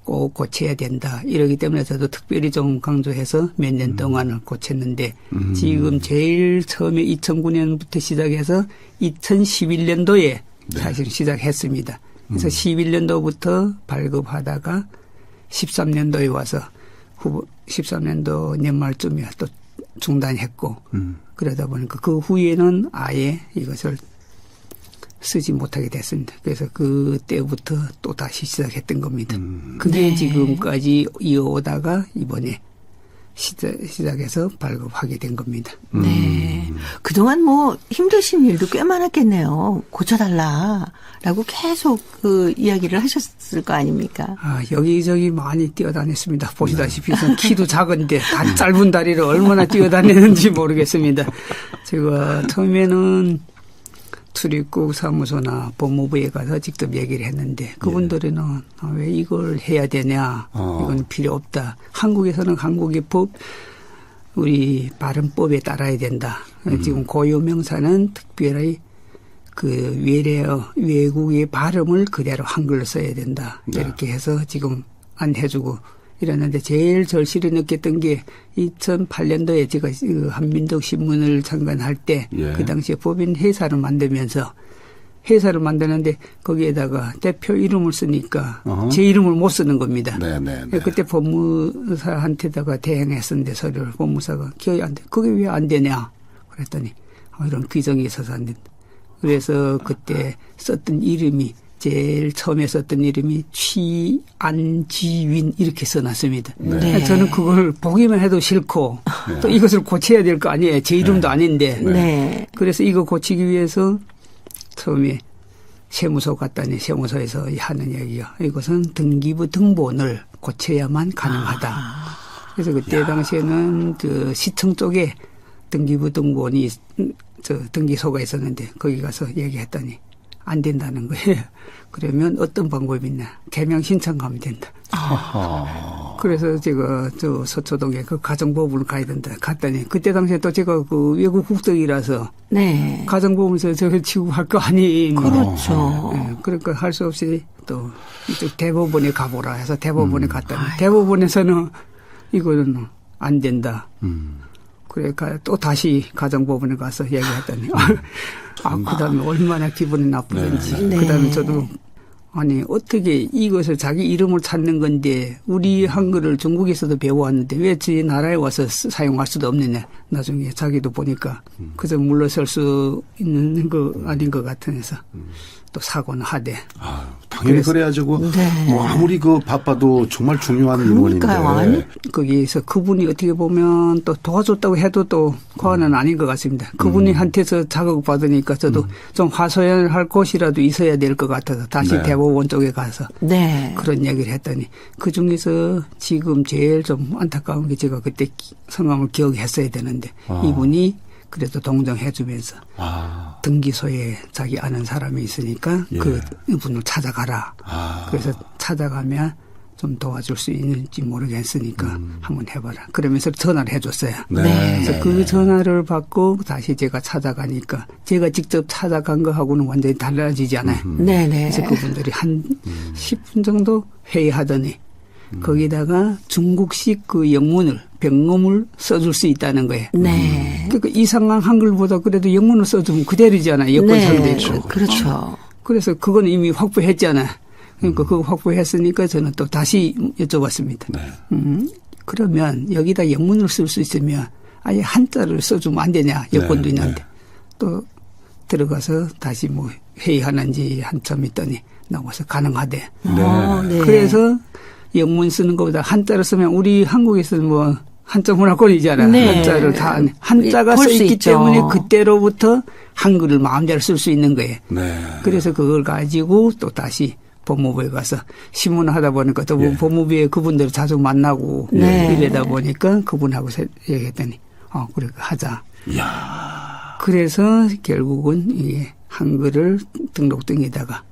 꼭 고쳐야 된다. 이러기 때문에 저도 특별히 좀 강조해서 몇 년 동안을 고쳤는데 지금 제일 처음에 2009년부터 시작해서 2011년도에 사실 시작했습니다. 그래서 11년도부터 발급하다가 13년도에 와서 13년도 연말쯤에 또 중단했고 그러다 보니까 그 후에는 아예 이것을 쓰지 못하게 됐습니다. 그래서 그때부터 또 다시 시작했던 겁니다. 그게 네. 지금까지 이어오다가 이번에 시작해서 발급하게 된 겁니다. 네. 그동안 뭐 힘드신 일도 꽤 많았겠네요. 고쳐달라라고 계속 그 이야기를 하셨을 거 아닙니까? 아, 여기저기 많이 뛰어다녔습니다. 보시다시피 전 키도 작은데 다 짧은 다리를 얼마나 뛰어다녔는지 모르겠습니다. 제가 처음에는 출입국 사무소나 법무부에 가서 직접 얘기를 했는데 그분들은 왜 이걸 해야 되냐. 이건 필요 없다. 한국에서는 한국의 법, 우리 발음법에 따라야 된다. 지금 고유명사는 특별히 그 외국의 발음을 그대로 한글로 써야 된다. 이렇게 해서 지금 안 해주고 이랬는데 제일 절실히 느꼈던 게 2008년도에 제가 한민족 신문을 창간할 때 그 당시에 법인 회사를 만들면서 회사를 만드는데 거기에다가 대표 이름을 쓰니까 제 이름을 못 쓰는 겁니다. 그때 법무사한테다가 대행했었는데 서류를 법무사가 기억이 안 돼. 그게 왜 안 되냐 그랬더니 이런 규정이 있어서 안 된다. 그래서 그때 썼던 이름이 제일 처음에 썼던 이름이 취안지윈 이렇게 써놨습니다. 네. 저는 그걸 보기만 해도 싫고 또 이것을 고쳐야 될 거 아니에요. 제 이름도 아닌데. 네. 그래서 이거 고치기 위해서 처음에 세무소 갔더니 세무소에서 하는 얘기가 이것은 등기부 등본을 고쳐야만 가능하다. 그래서 그때 당시에는 그 시청 쪽에 등기부 등본이 등기소가 있었는데 거기 가서 얘기했더니 안 된다는 거예요. 그러면 어떤 방법이 있나? 개명 신청하면 된다. 그래서 제가 저 서초동에 그 가정보험을 가야 된다. 갔더니 그때 당시에 또 제가 그 외국 국적이라서 네. 가정보험에서 저걸 지급할 거 아니에요. 그렇죠. 네, 그러니까 할 수 없이 또 이쪽 대법원에 가보라 해서 대법원에 갔더니 대법원에서는 이거는 안 된다. 그러니까 또 다시 가정법원에 가서 얘기했더니 그다음에 얼마나 기분이 나쁘던지. 네. 그다음에 저도 아니 어떻게 이것을 자기 이름을 찾는 건데 우리 한글을 중국에서도 배워왔는데 왜 제 나라에 와서 사용할 수도 없느냐. 나중에 자기도 보니까 그저 물러설 수 있는 거 아닌 것 같아서 또 사고는 하되. 당연히 그래야죠. 뭐 아무리 바빠도 정말 중요한 인원인데. 거기에서 그분이 어떻게 보면 또 도와줬다고 해도 또 과언은 아닌 것 같습니다. 그분이 한테서 자극 받으니까 저도 좀 화소연할 곳이라도 있어야 될 것 같아서 다시 대법원 쪽에 가서 그런 얘기를 했더니 그중에서 지금 제일 좀 안타까운 게 제가 그때 성함을 기억했어야 되는데 이분이 그래도 동정해 주면서 등기소에 자기 아는 사람이 있으니까 그분을 찾아가라. 그래서 찾아가면 좀 도와줄 수 있는지 모르겠으니까 한번 해봐라. 그러면서 전화를 해줬어요. 그래서 그 전화를 받고 다시 제가 찾아가니까 제가 직접 찾아간 거하고는 완전히 달라지잖아요. 그래서 그분들이 한 10분 정도 회의하더니 거기다가 중국식 그 영문을 병음을 써줄 수 있다는 거예요. 그러니까 이상한 한글보다 그래도 영문을 써주면 그대로잖아요. 여권상도 있고. 그렇죠. 그래서 그건 이미 확보했잖아요. 그러니까 그거 확보했으니까 저는 또 다시 여쭤봤습니다. 그러면 여기다 영문을 쓸 수 있으면 아예 한자를 써주면 안 되냐. 여권도 있는데. 또 들어가서 다시 뭐 회의하는지 한참 있더니 나와서 가능하대. 그래서 영문 쓰는 것보다 한자를 쓰면 우리 한국에서는 뭐 한자 문화권이잖아요. 한자를 다 한자가 써 있기 때문에 그때로부터 한글을 마음대로 쓸 수 있는 거예요. 그래서 그걸 가지고 또 다시 법무부에 가서 신문을 하다 보니까 또 법무부에 그분들을 자주 만나고 이러다 보니까 그분하고 얘기했더니 그래 하자. 그래서 결국은 이게 한글을 등록등에다가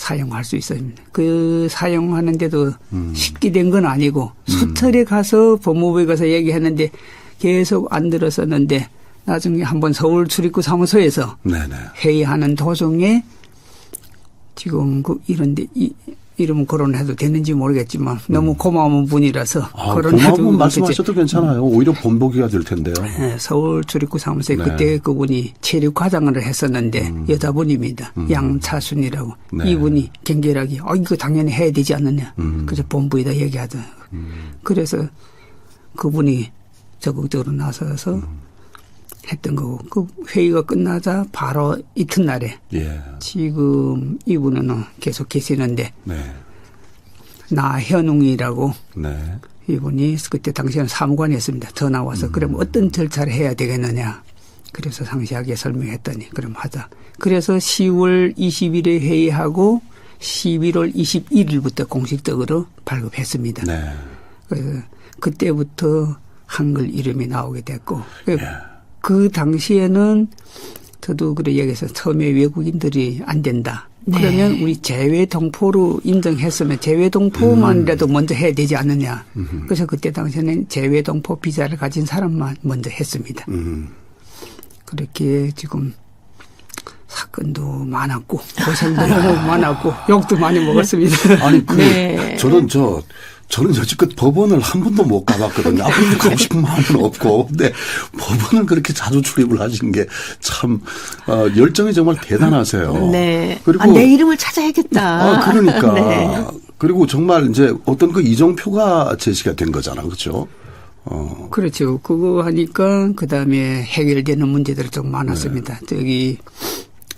사용할 수 있습니다. 그 사용하는데도 쉽게 된 건 아니고 수철에 가서 법무부에 가서 얘기했는데 계속 안 들었었는데 나중에 한번 서울 출입구 사무소에서 네네. 회의하는 도중에 지금 이런데 이름 거론해도 되는지 모르겠지만 너무 고마운 분이라서 거론해도 고마운 말씀하셔도 괜찮아요. 오히려 본보기가 될 텐데요. 네, 서울 출입구 사무소에 네. 그때 그분이 체육 과장을 했었는데 여자분입니다. 양차순이라고. 네. 이분이 경계하게 이거 당연히 해야 되지 않느냐. 그래서 본부에다 얘기하더라고요. 그래서 그분이 적극적으로 나서서 했던 거고 그 회의가 끝나자 바로 이튿날에 예. 지금 이분은 계속 계시는데 네. 나현웅이라고 네. 이분이 그때 당시에는 사무관이었습니다. 전화 와서 그럼 어떤 절차를 해야 되겠느냐. 그래서 상세하게 설명했더니 그럼 하자. 그래서 10월 20일에 회의하고 11월 21일부터 공식적으로 발급했습니다. 네. 그래서 그때부터 한글 이름이 나오게 됐고 그 당시에는 저도 그래 얘기해서 처음에 외국인들이 안 된다. 네. 그러면 우리 재외동포로 인정했으면 재외동포만이라도 먼저 해야 되지 않느냐. 그래서 그때 당시에는 재외동포 비자를 가진 사람만 먼저 했습니다. 그렇게 지금 사건도 많았고 고생도 많았고 욕도 많이 먹었습니다. 아니, 네. 저는 여지껏 법원을 한 번도 못 가봤거든요. 앞으로도 가고 싶은 마음은 없고. 근데 법원을 그렇게 자주 출입을 하시는 게 참, 열정이 정말 대단하세요. 네. 그리고. 내 이름을 찾아야겠다. 그러니까. 네. 그리고 정말 이제 어떤 그 이정표가 제시가 된 거잖아. 그렇죠? 그렇죠. 그거 하니까 그다음에 해결되는 문제들이 좀 많았습니다. 저기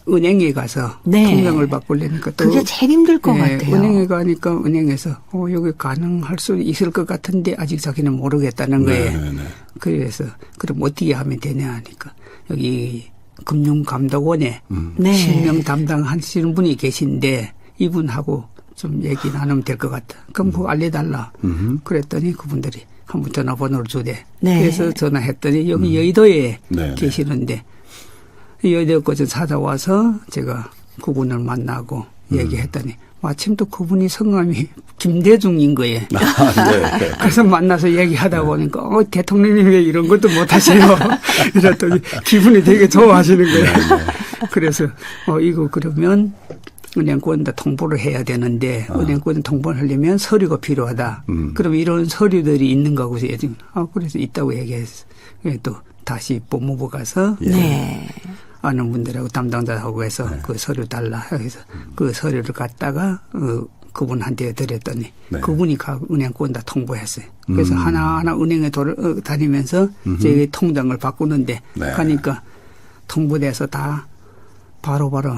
은행에 가서 네. 통장을 바꾸려니까 또 그게 제일 힘들 것 같아요. 은행에 가니까 은행에서 여기 가능할 수 있을 것 같은데 아직 자기는 모르겠다는 거예요. 네네네. 그래서 그럼 어떻게 하면 되냐 하니까 여기 금융감독원에 네. 실명 담당하시는 분이 계신데 이분하고 좀 얘기 나누면 될 것 같다. 그럼 그거 알려달라. 그랬더니 그분들이 한번 전화번호를 주대. 네. 그래서 전화했더니 여기 여의도에 네. 계시는데 여의도 거쳐 찾아와서 제가 그분을 만나고 얘기했더니 마침 또 그분이 성함이 김대중인 거예요. 네. 그래서 만나서 얘기하다 보니까 대통령님 왜 이런 것도 못하세요? 이랬더니 기분이 되게 좋아하시는 거예요. 그래서 이거 그러면 은행권에다 통보를 해야 되는데 은행권에 통보를 하려면 서류가 필요하다. 그럼 이런 서류들이 있는 거고 지금 그래서 있다고 얘기했어. 또 다시 법무부 가서 네. 아는 분들하고 담당자하고 해서 그 서류 달라 해서 그 서류를 갖다가 그분한테 드렸더니 그분이 은행권에다 통보했어요. 그래서 하나하나 은행에 다니면서 제 통장을 바꾸는데 가니까 통보돼서 다 바로바로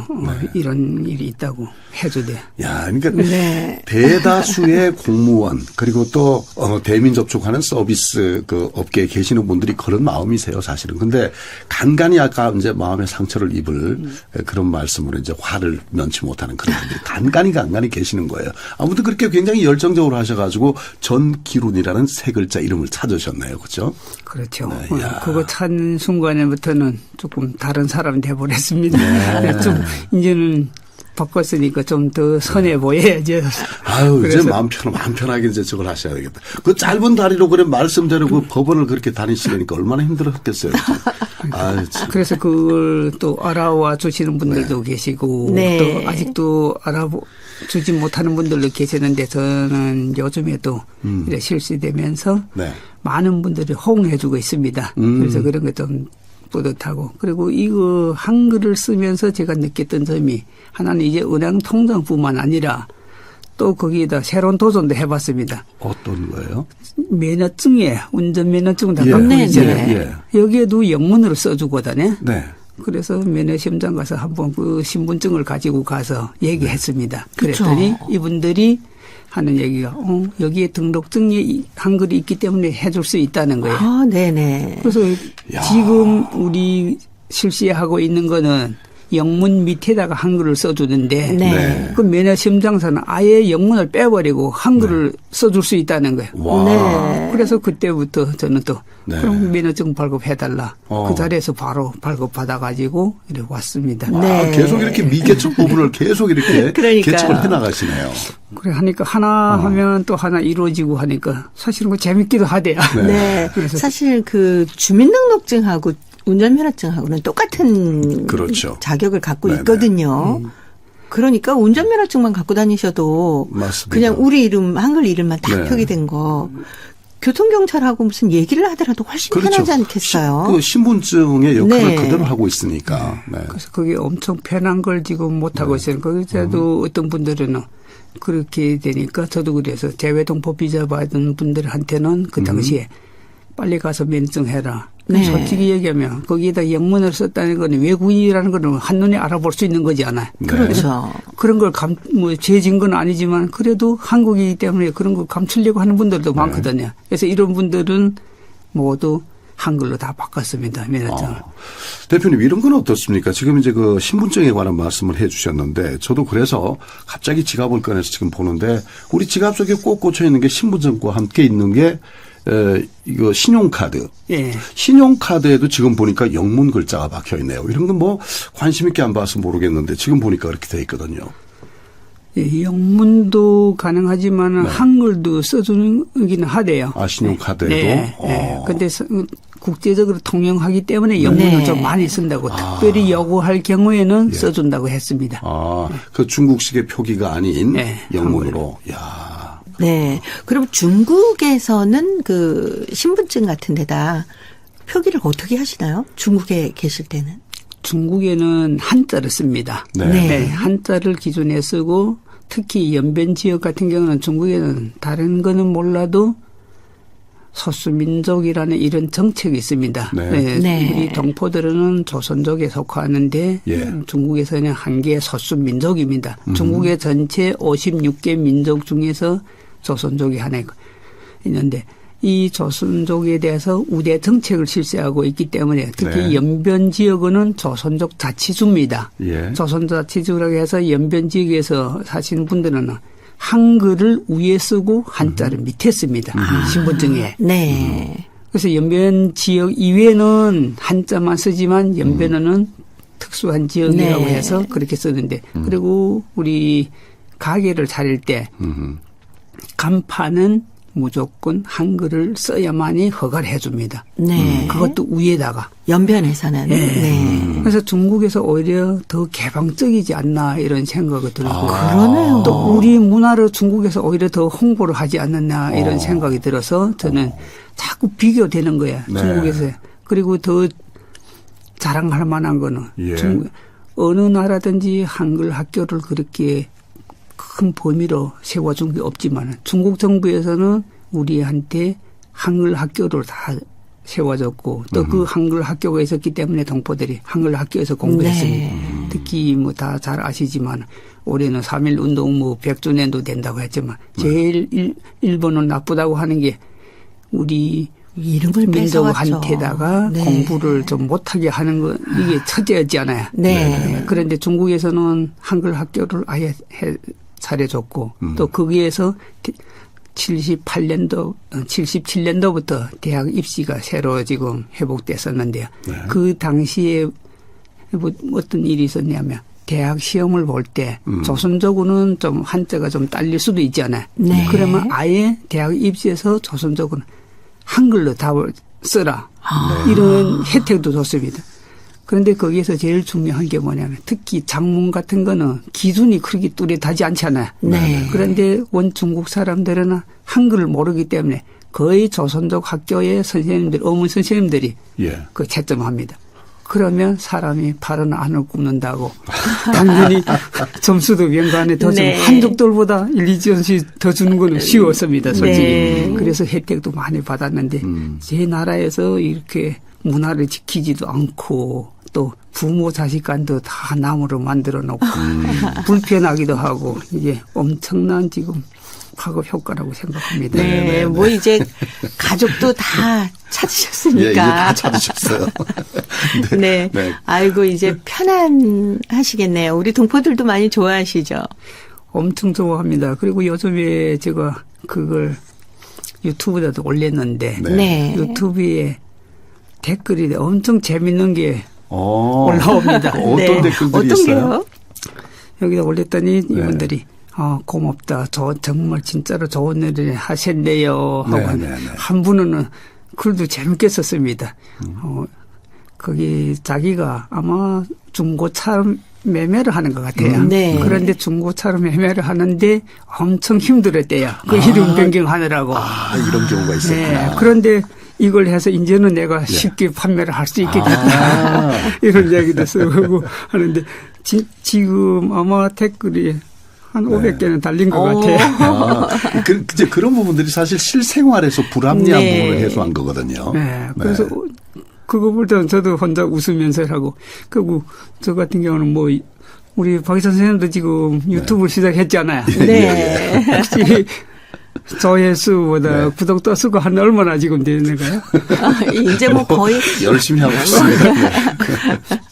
이런 일이 있다고 해주대. 야, 그러니까 네. 대다수의 공무원 그리고 또 대민 접촉하는 서비스 그 업계에 계시는 분들이 그런 마음이세요, 사실은. 근데 간간히 아까 이제 마음의 상처를 입을 그런 말씀으로 이제 화를 면치 못하는 그런 분들이 간간히 계시는 거예요. 아무튼 그렇게 굉장히 열정적으로 하셔가지고 전기룬이라는 세 글자 이름을 찾으셨네요, 그렇죠? 그렇죠. 네, 그거 찾는 순간부터는 조금 다른 사람이 돼버렸습니다. 좀 이제는 바꿨으니까 좀 더 선해 보여야죠. 아유, 이제 마음 편하게 이제 저걸 하셔야 되겠다. 그 짧은 다리로 그래 말씀대로 그 법원을 그렇게 다니시려니까 얼마나 힘들었겠어요. 아유, 참. 그래서 그걸 또 알아와 주시는 분들도 계시고 네. 또 아직도 알아주지 못하는 분들도 계시는데 저는 요즘에 또 이렇게 실시되면서 많은 분들이 호응해 주고 있습니다. 그래서 그런 게 좀 뿌듯하고 그리고 이거 한글을 쓰면서 제가 느꼈던 점이 하나는 이제 은행 통장뿐만 아니라 또 거기에다 새로운 도전도 해봤습니다. 어떤 거예요? 면허증에 운전면허증 다 예. 갖고 네, 있잖아요. 네. 여기에도 영문으로 써주거든요. 네. 그래서 면허시험장 가서 한번 그 신분증을 가지고 가서 얘기했습니다. 그쵸. 그랬더니 이분들이 하는 얘기가 여기에 등록증에 한글이 있기 때문에 해줄 수 있다는 거예요. 아, 네네. 그래서 지금 우리 실시하고 있는 거는 영문 밑에다가 한글을 써주는데 네. 그 면허 시험장사는 아예 영문을 빼버리고 한글을 써줄 수 있다는 거예요. 와. 네. 그래서 그때부터 저는 또 네. 그럼 면허증 발급해달라. 어. 그 자리에서 바로 발급받아가지고 이렇게 왔습니다. 와, 네. 계속 이렇게 미개척 부분을 계속 이렇게 그러니까요. 개척을 해나가시네요. 그래 하니까 하나 하면 또 하나 이루어지고 하니까 사실은 뭐 재밌기도 하대요. 네. 그래서 사실 그 주민등록증하고 운전면허증하고는 똑같은 그렇죠. 자격을 갖고 네네. 있거든요. 그러니까 운전면허증만 갖고 다니셔도 맞습니다. 그냥 우리 이름, 한글 이름만 딱 네. 표기된 거 교통경찰하고 무슨 얘기를 하더라도 훨씬 편하지 않겠어요? 그 신분증의 역할을 네. 그대로 하고 있으니까. 네. 그래서 그게 엄청 편한 걸 지금 못하고 있어요. 그래도 어떤 분들은 그렇게 되니까 저도 그래서 재외동포 비자 받은 분들한테는 그 당시에 빨리 가서 면허증 해라. 네. 솔직히 얘기하면 거기에다 영문을 썼다는 건 외국인이라는 건 한눈에 알아볼 수 있는 거지 않아요. 네. 그렇죠. 그런 걸 죄진 건 아니지만 그래도 한국이기 때문에 그런 걸 감추려고 하는 분들도 많거든요. 그래서 이런 분들은 모두 한글로 다 바꿨습니다. 면허증을. 대표님 이런 건 어떻습니까? 지금 이제 그 신분증에 관한 말씀을 해 주셨는데 저도 그래서 갑자기 지갑을 꺼내서 지금 보는데 우리 지갑 속에 꼭 꽂혀 있는 게 신분증과 함께 있는 게 이거 신용카드. 예. 신용카드에도 지금 보니까 영문 글자가 박혀 있네요. 이런 건 뭐 관심 있게 안 봐서 모르겠는데 지금 보니까 그렇게 돼 있거든요. 예, 영문도 가능하지만 한글도 써주기는 하대요. 아, 신용카드에도? 네. 그런데 국제적으로 통용하기 때문에 영문을 네. 좀 많이 쓴다고 특별히 요구할 경우에는 써준다고 했습니다. 아, 그 중국식의 표기가 아닌 네, 영문으로. 야. 네. 그럼 중국에서는 그 신분증 같은 데다 표기를 어떻게 하시나요? 중국에 계실 때는? 중국에는 한자를 씁니다. 네. 네. 한자를 기존에 쓰고 특히 연변 지역 같은 경우는 중국에는 다른 거는 몰라도 소수민족이라는 이런 정책이 있습니다. 네. 네. 우리 동포들은 조선족에 속하는데 예. 중국에서는 한 개 소수민족입니다. 중국의 전체 56개 민족 중에서 조선족이 하나 있는데 이 조선족에 대해서 우대 정책을 실시하고 있기 때문에 특히 네. 연변 지역은 조선족 자치주입니다. 예. 조선족 자치주라고 해서 연변 지역에서 사시는 분들은 한글을 위에 쓰고 한자를 밑에 씁니다. 신분증에. 네. 그래서 연변 지역 이외에는 한자만 쓰지만 연변어는 특수한 지역이라고 네. 해서 그렇게 쓰는데 그리고 우리 가게를 차릴 때 간판은 무조건 한글을 써야만이 허가를 해줍니다. 네. 그것도 위에다가. 연변에서는. 네. 그래서 중국에서 오히려 더 개방적이지 않나 이런 생각이 들고. 그러네요. 또 우리 문화를 중국에서 오히려 더 홍보를 하지 않느냐 이런 생각이 들어서 저는 자꾸 비교되는 거야. 네. 중국에서. 그리고 더 자랑할 만한 거는 예. 어느 나라든지 한글 학교를 그렇게 큰 범위로 세워준 게 없지만 중국 정부에서는 우리한테 한글 학교를 다 세워줬고 또 그 한글 학교가 있었기 때문에 동포들이 한글 학교에서 공부했습니다. 네. 특히 뭐 다 잘 아시지만 올해는 3.1 운동 뭐 100주년도 된다고 했지만 제일 일본은 나쁘다고 하는 게 우리 이름을 민족한테다가 네. 공부를 좀 못하게 하는 거 이게 첫째였잖아요. 네. 그런데 중국에서는 한글 학교를 아예 차려줬고 또 거기에서 77년도부터 대학 입시가 새로 지금 회복됐었는데요. 네. 그 당시에 뭐 어떤 일이 있었냐면 대학 시험을 볼 때 조선족은 좀 한자가 좀 딸릴 수도 있잖아요. 네. 그러면 아예 대학 입시에서 조선족은 한글로 답을 써라. 이런 혜택도 줬습니다. 그런데 거기에서 제일 중요한 게 뭐냐면 특히 작문 같은 거는 기준이 그렇게 뚜렷하지 않잖아요. 네. 그런데 원 중국 사람들은 한글을 모르기 때문에 거의 조선족 학교의 선생님들, 어문 선생님들이 예. 그 채점합니다. 그러면 사람이 바른 안을 굽는다고 당연히 점수도 명간에 더 주고 네. 한족들보다 1, 2점씩 더 주는 거는 쉬웠습니다. 솔직히. 네. 그래서 혜택도 많이 받았는데 제 나라에서 이렇게 문화를 지키지도 않고 또 부모 자식 간도 다 나무로 만들어 놓고 불편하기도 하고 이게 엄청난 지금 파급 효과라고 생각합니다. 네, 뭐 이제 가족도 다 찾으셨으니까. 예, 이제 다 찾으셨어요. 네. 네. 아이고 이제 편안하시겠네요. 우리 동포들도 많이 좋아하시죠. 엄청 좋아합니다. 그리고 요즘에 제가 그걸 유튜브에도 올렸는데 네. 유튜브에 댓글이 엄청 재밌는 게 어. 올라옵니다. 어떤 네. 댓글들이 어떤 있어요? 게요? 여기다 올렸더니 이분들이 고맙다. 정말 진짜로 좋은 일을 하셨네요. 하고 네, 네, 네. 한 분은 글도 재밌게 썼습니다. 거기 자기가 아마 중고차 매매를 하는 것 같아요. 네. 그런데 중고차로 매매를 하는데 엄청 힘들었대요. 그 이름 변경하느라고. 이런 경우가 있었구나. 네. 그런데 이걸 해서 이제는 내가 쉽게 판매를 할 수 있게 됐다. 이런 이야기도 쓰고 하는데 지금 아마 댓글이 한 500개는 달린 것 같아요. 이제 그런 부분들이 사실 실생활에서 불합리한 네. 부분을 해소한 거거든요. 네. 그래서 그거 볼 때는 저도 혼자 웃으면서 하고, 그리고 저 같은 경우는 뭐, 우리 박 선생님도 지금 유튜브를 시작했잖아요. 네. 혹시 조회수보다 구독자 수가 한 얼마나 지금 되는가요? 이제 뭐 거의 열심히 하고 있습니다. 네.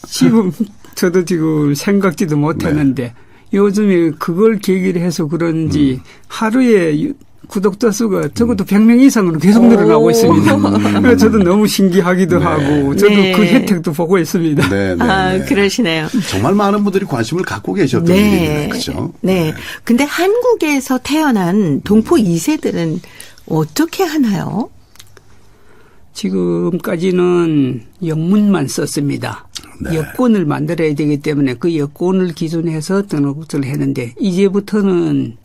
지금 저도 지금 생각지도 못했는데 요즘에 그걸 계기로 해서 그런지 하루에 구독자 수가 적어도 100명 이상으로 계속 늘어나고 있습니다. 그래서 저도 너무 신기하기도 하고 저도 네. 그 혜택도 보고 있습니다. 네, 네, 아, 네. 그러시네요. 정말 많은 분들이 관심을 갖고 계셨던 네. 일이네요. 그렇죠? 네. 근데 한국에서 태어난 동포 2세들은 어떻게 하나요? 지금까지는 영문만 썼습니다. 네. 여권을 만들어야 되기 때문에 그 여권을 기준해서 등록을 했는데 이제부터는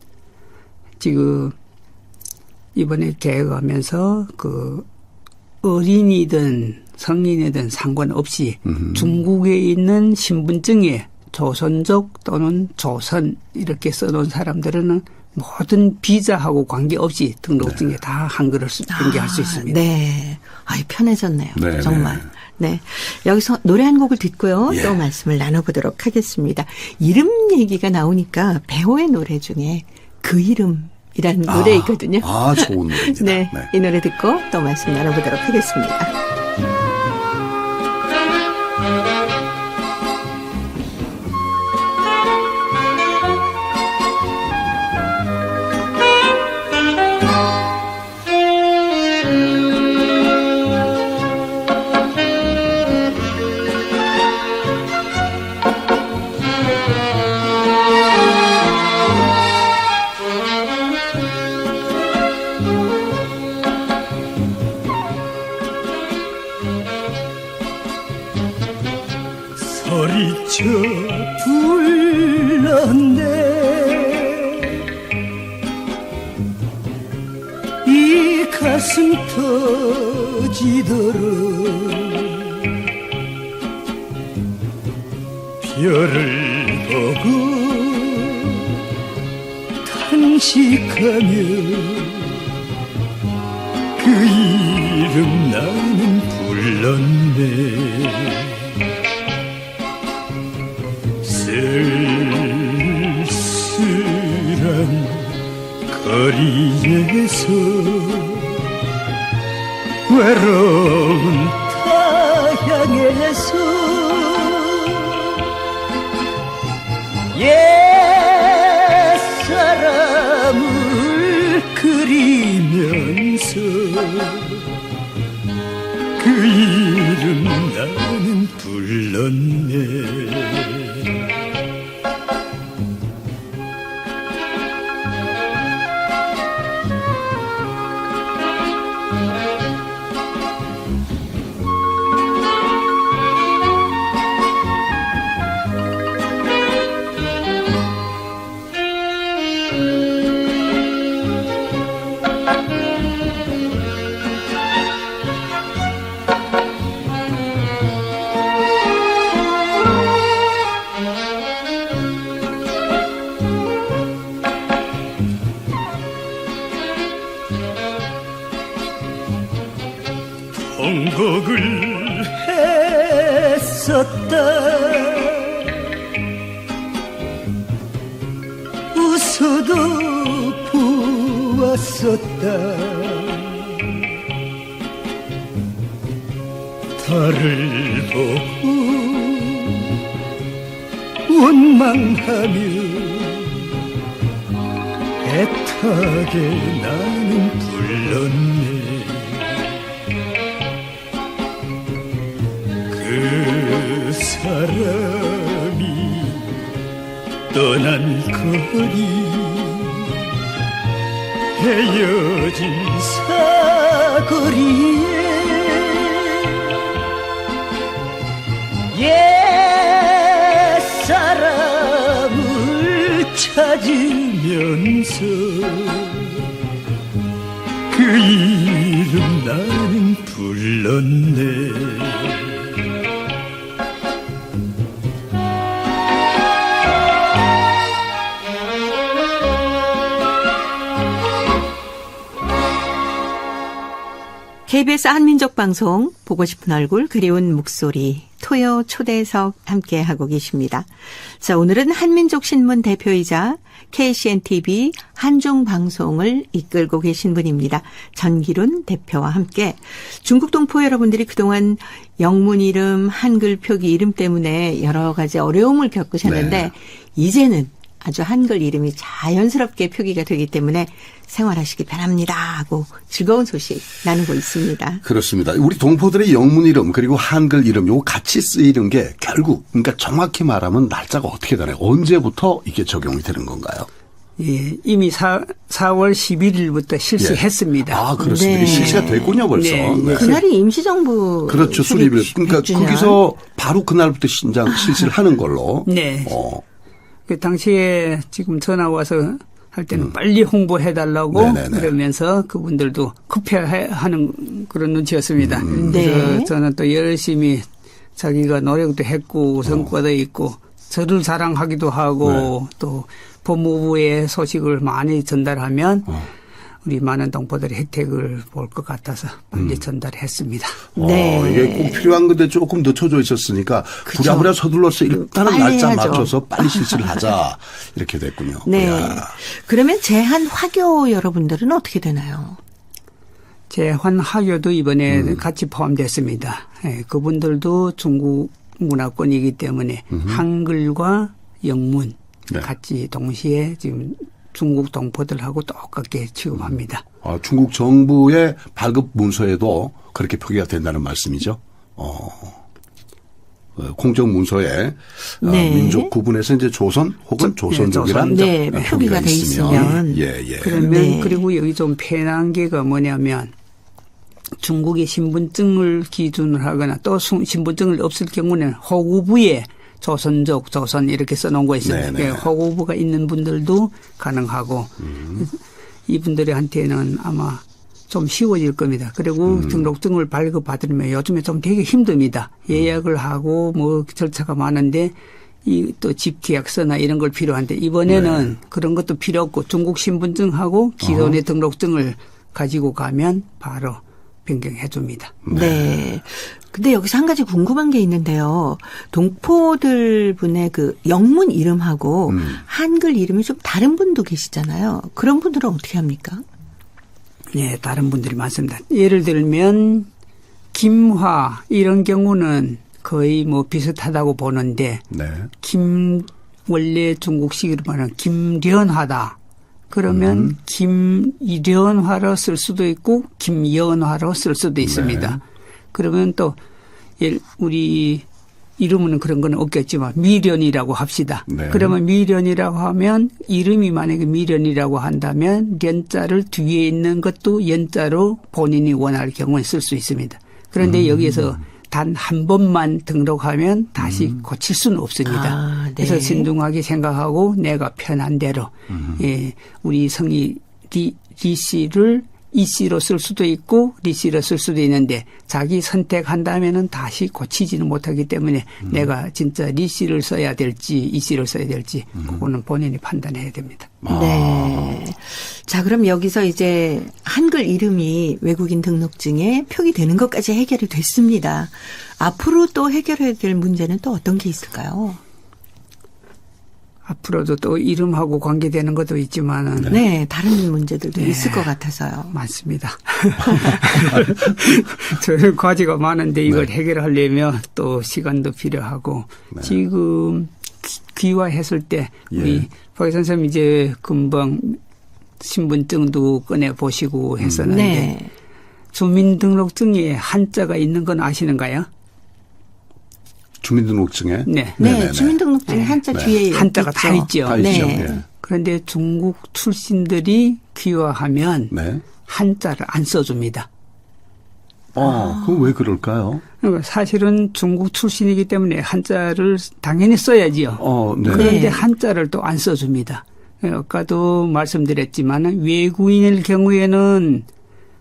지금 이번에 개혁하면서 그 어린이든 성인이든 상관없이 중국에 있는 신분증에 조선족 또는 조선 이렇게 써놓은 사람들은 모든 비자하고 관계없이 등록증에 다 한글을 변경할 수 있습니다. 네. 아이, 편해졌네요. 네, 정말. 네. 여기서 노래 한 곡을 듣고요. 예. 또 말씀을 나눠보도록 하겠습니다. 이름 얘기가 나오니까 배우의 노래 중에 그 이름이라는 노래 있거든요. 좋은 노래입니다. 네. 이 노래 듣고 또 말씀 나눠보도록 하겠습니다. 소리쳐 불렀네 이 가슴 터지도록 별을 보고 탄식하며 그 이름 나는 불렀네 쓸쓸한 거리에서 외로운 타향에서 옛사람을 그리면서 그 이름 나는 불렀네 통곡을 했었다 웃어도 왔었다. 달을 보고 원망하며 애타게 나는 불렀네. 그 사람이 떠난 거리 헤어진 사거리에 옛사람을 찾으면서 그 이름 나는 불렀네. KBS 한민족 방송 보고 싶은 얼굴 그리운 목소리 토요 초대석 함께하고 계십니다. 자, 오늘은 한민족 신문 대표이자 KCNTV 한중방송을 이끌고 계신 분입니다. 전기룬 대표와 함께 중국 동포 여러분들이 그동안 영문 이름, 한글 표기 이름 때문에 여러 가지 어려움을 겪으셨는데 네. 이제는 아주 한글 이름이 자연스럽게 표기가 되기 때문에 생활하시기 바랍니다 하고 즐거운 소식 나누고 있습니다. 그렇습니다. 우리 동포들의 영문 이름 그리고 한글 이름 요거 같이 쓰이는 게 결국 그러니까 정확히 말하면 날짜가 어떻게 되나요? 언제부터 이게 적용이 되는 건가요? 예, 이미 4월 11일부터 실시했습니다. 아, 그렇습니다. 네. 실시가 됐군요, 벌써. 네. 네. 그날이 임시정부 그렇죠, 수립일. 그러니까 100주년. 거기서 바로 그날부터 실시를 하는 걸로. 네. 그 당시에 지금 전화 와서 할 때는 빨리 홍보해달라고 네네네. 그러면서 그분들도 급해하는 그런 눈치였습니다. 네. 그래서 저는 또 열심히 자기가 노력도 했고 성과도 있고 저를 자랑하기도 하고 또 법무부의 소식을 많이 전달하면 우리 많은 동포들이 혜택을 볼 것 같아서 빨리 전달했습니다. 네. 이게 꼭 필요한 건데 조금 늦춰져 있었으니까 부랴부랴 서둘러서 일단은 빨리 날짜 해야죠. 맞춰서 빨리 실시를 하자 이렇게 됐군요. 네. 이야. 그러면 제한 화교 여러분들은 어떻게 되나요? 제환하교도 이번에 같이 포함됐습니다. 예, 그분들도 중국 문화권이기 때문에 한글과 영문 네. 같이 동시에 지금 중국 동포들하고 똑같게 취급합니다. 중국 정부의 발급 문서에도 그렇게 표기가 된다는 말씀이죠. 공적 문서에 네. 민족 구분해서 이제 조선 혹은 조선족이란 네, 표기가 돼 있으면. 예. 그러면 네. 그리고 여기 좀 편한 게가 뭐냐면 중국의 신분증을 기준으로 하거나 또 신분증을 없을 경우는 호구부에 조선족, 조선 이렇게 써놓은 거 있습니다. 네네. 호구부가 있는 분들도 가능하고 이분들한테는 아마 좀 쉬워질 겁니다. 그리고 등록증을 발급받으려면 요즘에 좀 되게 힘듭니다. 예약을 하고 뭐 절차가 많은데 이 또 집 계약서나 이런 걸 필요한데 이번에는 그런 것도 필요 없고 중국 신분증하고 기존의 등록증을 가지고 가면 바로 변경해 줍니다. 네. 근데 여기서 한 가지 궁금한 게 있는데요. 동포들 분의 그 영문 이름하고 한글 이름이 좀 다른 분도 계시잖아요. 그런 분들은 어떻게 합니까? 네, 다른 분들이 많습니다. 예를 들면 김화 이런 경우는 거의 뭐 비슷하다고 보는데 네. 원래 중국식으로 말하면 김련화다. 그러면 김련화로 쓸 수도 있고 김연화로 쓸 수도 있습니다. 네. 그러면 또 우리 이름은 그런 건 없겠지만 미련이라고 합시다. 네. 그러면 미련이라고 하면 이름이 만약에 미련이라고 한다면 연자를 뒤에 있는 것도 연자로 본인이 원할 경우에 쓸 수 있습니다. 그런데 여기에서 단 한 번만 등록하면 다시 고칠 수는 없습니다. 아, 네. 그래서 신중하게 생각하고 내가 편한 대로 예, 우리 성이 리 씨를 이 씨로 쓸 수도 있고 리 씨로 쓸 수도 있는데 자기 선택한다면은 다시 고치지는 못하기 때문에 내가 진짜 리 씨를 써야 될지 이 씨를 써야 될지 그거는 본인이 판단해야 됩니다. 네. 자, 그럼 여기서 이제 한글 이름이 외국인 등록증에 표기되는 것까지 해결이 됐습니다. 앞으로 또 해결해야 될 문제는 또 어떤 게 있을까요? 앞으로도 또 이름하고 관계되는 것도 있지만은 네, 다른 문제들도 네. 있을 것 같아서요. 많습니다. 저는 과제가 많은데 이걸 해결하려면 또 시간도 필요하고 지금 귀화했을 때 우리 박 선생님 이제 금방 신분증도 꺼내 보시고 했었는데 네. 주민등록증에 한자가 있는 건 아시는가요? 주민등록증에? 네. 네, 주민등록증에 한자 뒤에 한자가 다 있죠. 다 네. 있죠. 예. 그런데 중국 출신들이 귀화하면 네. 한자를 안 써줍니다. 그럼 왜 그럴까요? 그러니까 사실은 중국 출신이기 때문에 한자를 당연히 써야지요. 네. 그런데 네. 한자를 또 안 써줍니다. 아까도 말씀드렸지만 외국인일 경우에는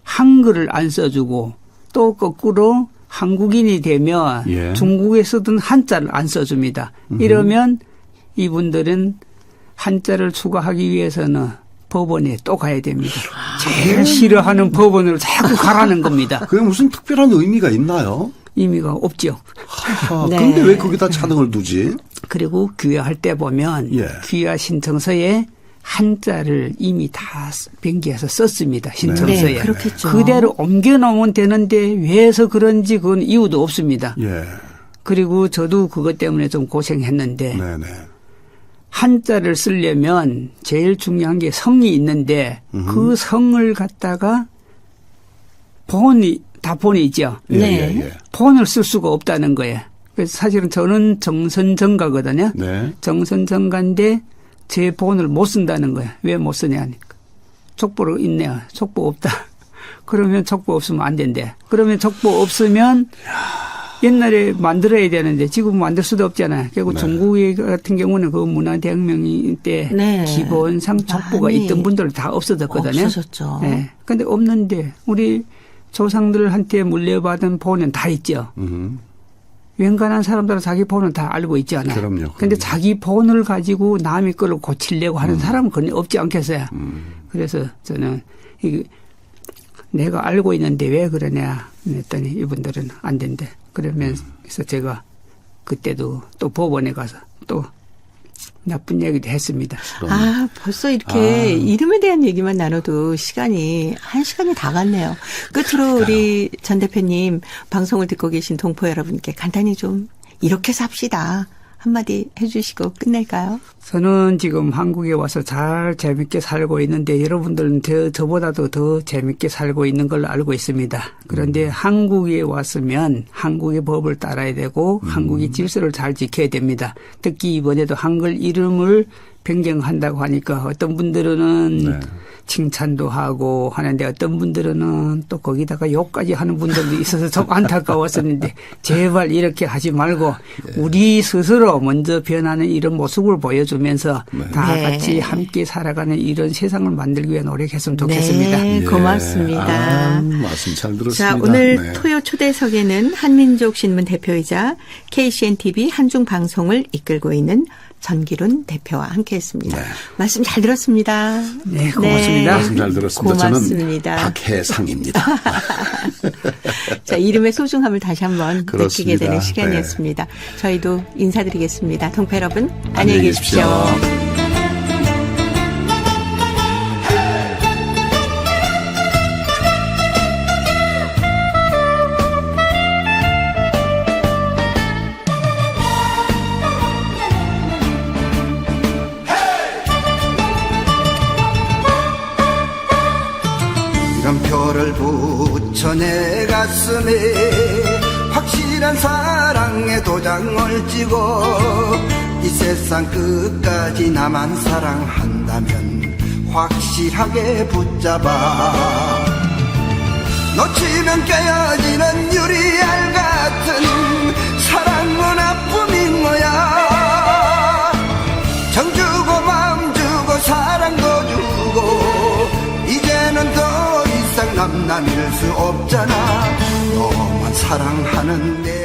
한글을 안 써주고 또 거꾸로 한국인이 되면 예. 중국에 쓰던 한자를 안 써줍니다. 이러면 이분들은 한자를 추가하기 위해서는 법원에 또 가야 됩니다. 제일 싫어하는 법원으로 자꾸 가라는 겁니다. 그게 무슨 특별한 의미가 있나요? 의미가 없죠. 네. 그런데 왜 거기다 차등을 두지? 그리고 귀화할 때 보면 예. 귀화 신청서에 한자를 이미 다 변기해서 썼습니다. 신청서에. 네, 그렇겠죠. 그대로 옮겨놓으면 되는데 왜서 그런지 그건 이유도 없습니다. 예. 그리고 저도 그것 때문에 좀 고생했는데 네네. 한자를 쓰려면 제일 중요한 게 성이 있는데 그 성을 갖다가 본이 있죠. 예, 네. 예, 예. 본을 쓸 수가 없다는 거예요. 그래서 사실은 저는 정선정가거든요. 네. 정선정가인데 제 본을 못 쓴다는 거예요. 왜 못 쓰냐 하니까. 족보로 있네요. 족보 없다. 그러면 족보 없으면 안 된대. 그러면 족보 없으면 옛날에 만들어야 되는데 지금 만들 수도 없잖아요. 결국 네. 중국 같은 경우는 그 문화대혁명 때 네. 기본상 족보가 많이 있던 분들 다 없어졌거든요. 없어졌죠. 네. 근데 없는데 우리 조상들한테 물려받은 본은 다 있죠. 웬간한 사람들은 자기 본은 다 알고 있잖아요. 그럼요. 그런데 자기 본을 가지고 남의 거를 고치려고 하는 사람은 거의 없지 않겠어요. 그래서 저는 내가 알고 있는데 왜 그러냐 했더니 이분들은 안 된대. 그러면서 제가 그때도 또 법원에 가서 또 나쁜 얘기도 했습니다. 벌써 이렇게 이름에 대한 얘기만 나눠도 시간이 1시간이 다 갔네요. 끝으로 우리 전 대표님 방송을 듣고 계신 동포 여러분께 간단히 좀 이렇게 삽시다 한마디 해주시고 끝낼까요? 저는 지금 한국에 와서 잘 재밌게 살고 있는데 여러분들은 저보다도 더 재밌게 살고 있는 걸로 알고 있습니다. 그런데 한국에 왔으면 한국의 법을 따라야 되고 한국의 질서를 잘 지켜야 됩니다. 특히 이번에도 한글 이름을 변경한다고 하니까 어떤 분들은 칭찬도 하고 하는데 어떤 분들은 또 거기다가 욕까지 하는 분들도 있어서 좀 안타까웠었는데 제발 이렇게 하지 말고 우리 스스로 먼저 변하는 이런 모습을 보여주면서 다 네. 같이 함께 살아가는 이런 세상을 만들기 위해 노력했으면 좋겠습니다. 네, 고맙습니다. 말씀 잘 들었습니다. 자, 오늘 네. 토요 초대석에는 한민족 신문 대표이자 KCNTV 한중 방송을 이끌고 있는 전기룬 대표와 함께했습니다. 네. 말씀 잘 들었습니다. 네, 고맙습니다. 말씀 잘 들었습니다. 고맙습니다. 저는 박해상입니다. 자, 이름의 소중함을 다시 한번 느끼게 그렇습니다. 되는 시간이었습니다. 저희도 인사드리겠습니다. 동포 여러분, 안녕히 안녕히 계십시오. 계십시오. 이름표를 붙여 내 가슴에 확실한 사랑의 도장을 찍어 이 세상 끝까지 나만 사랑한다면 확실하게 붙잡아 놓치면 깨어지는 유리알 같은 사랑은 아픔인 거야 정 주고 마음 주고 사랑도 주고 이제는 더 이상 남남일 수 없잖아 너만 사랑하는 내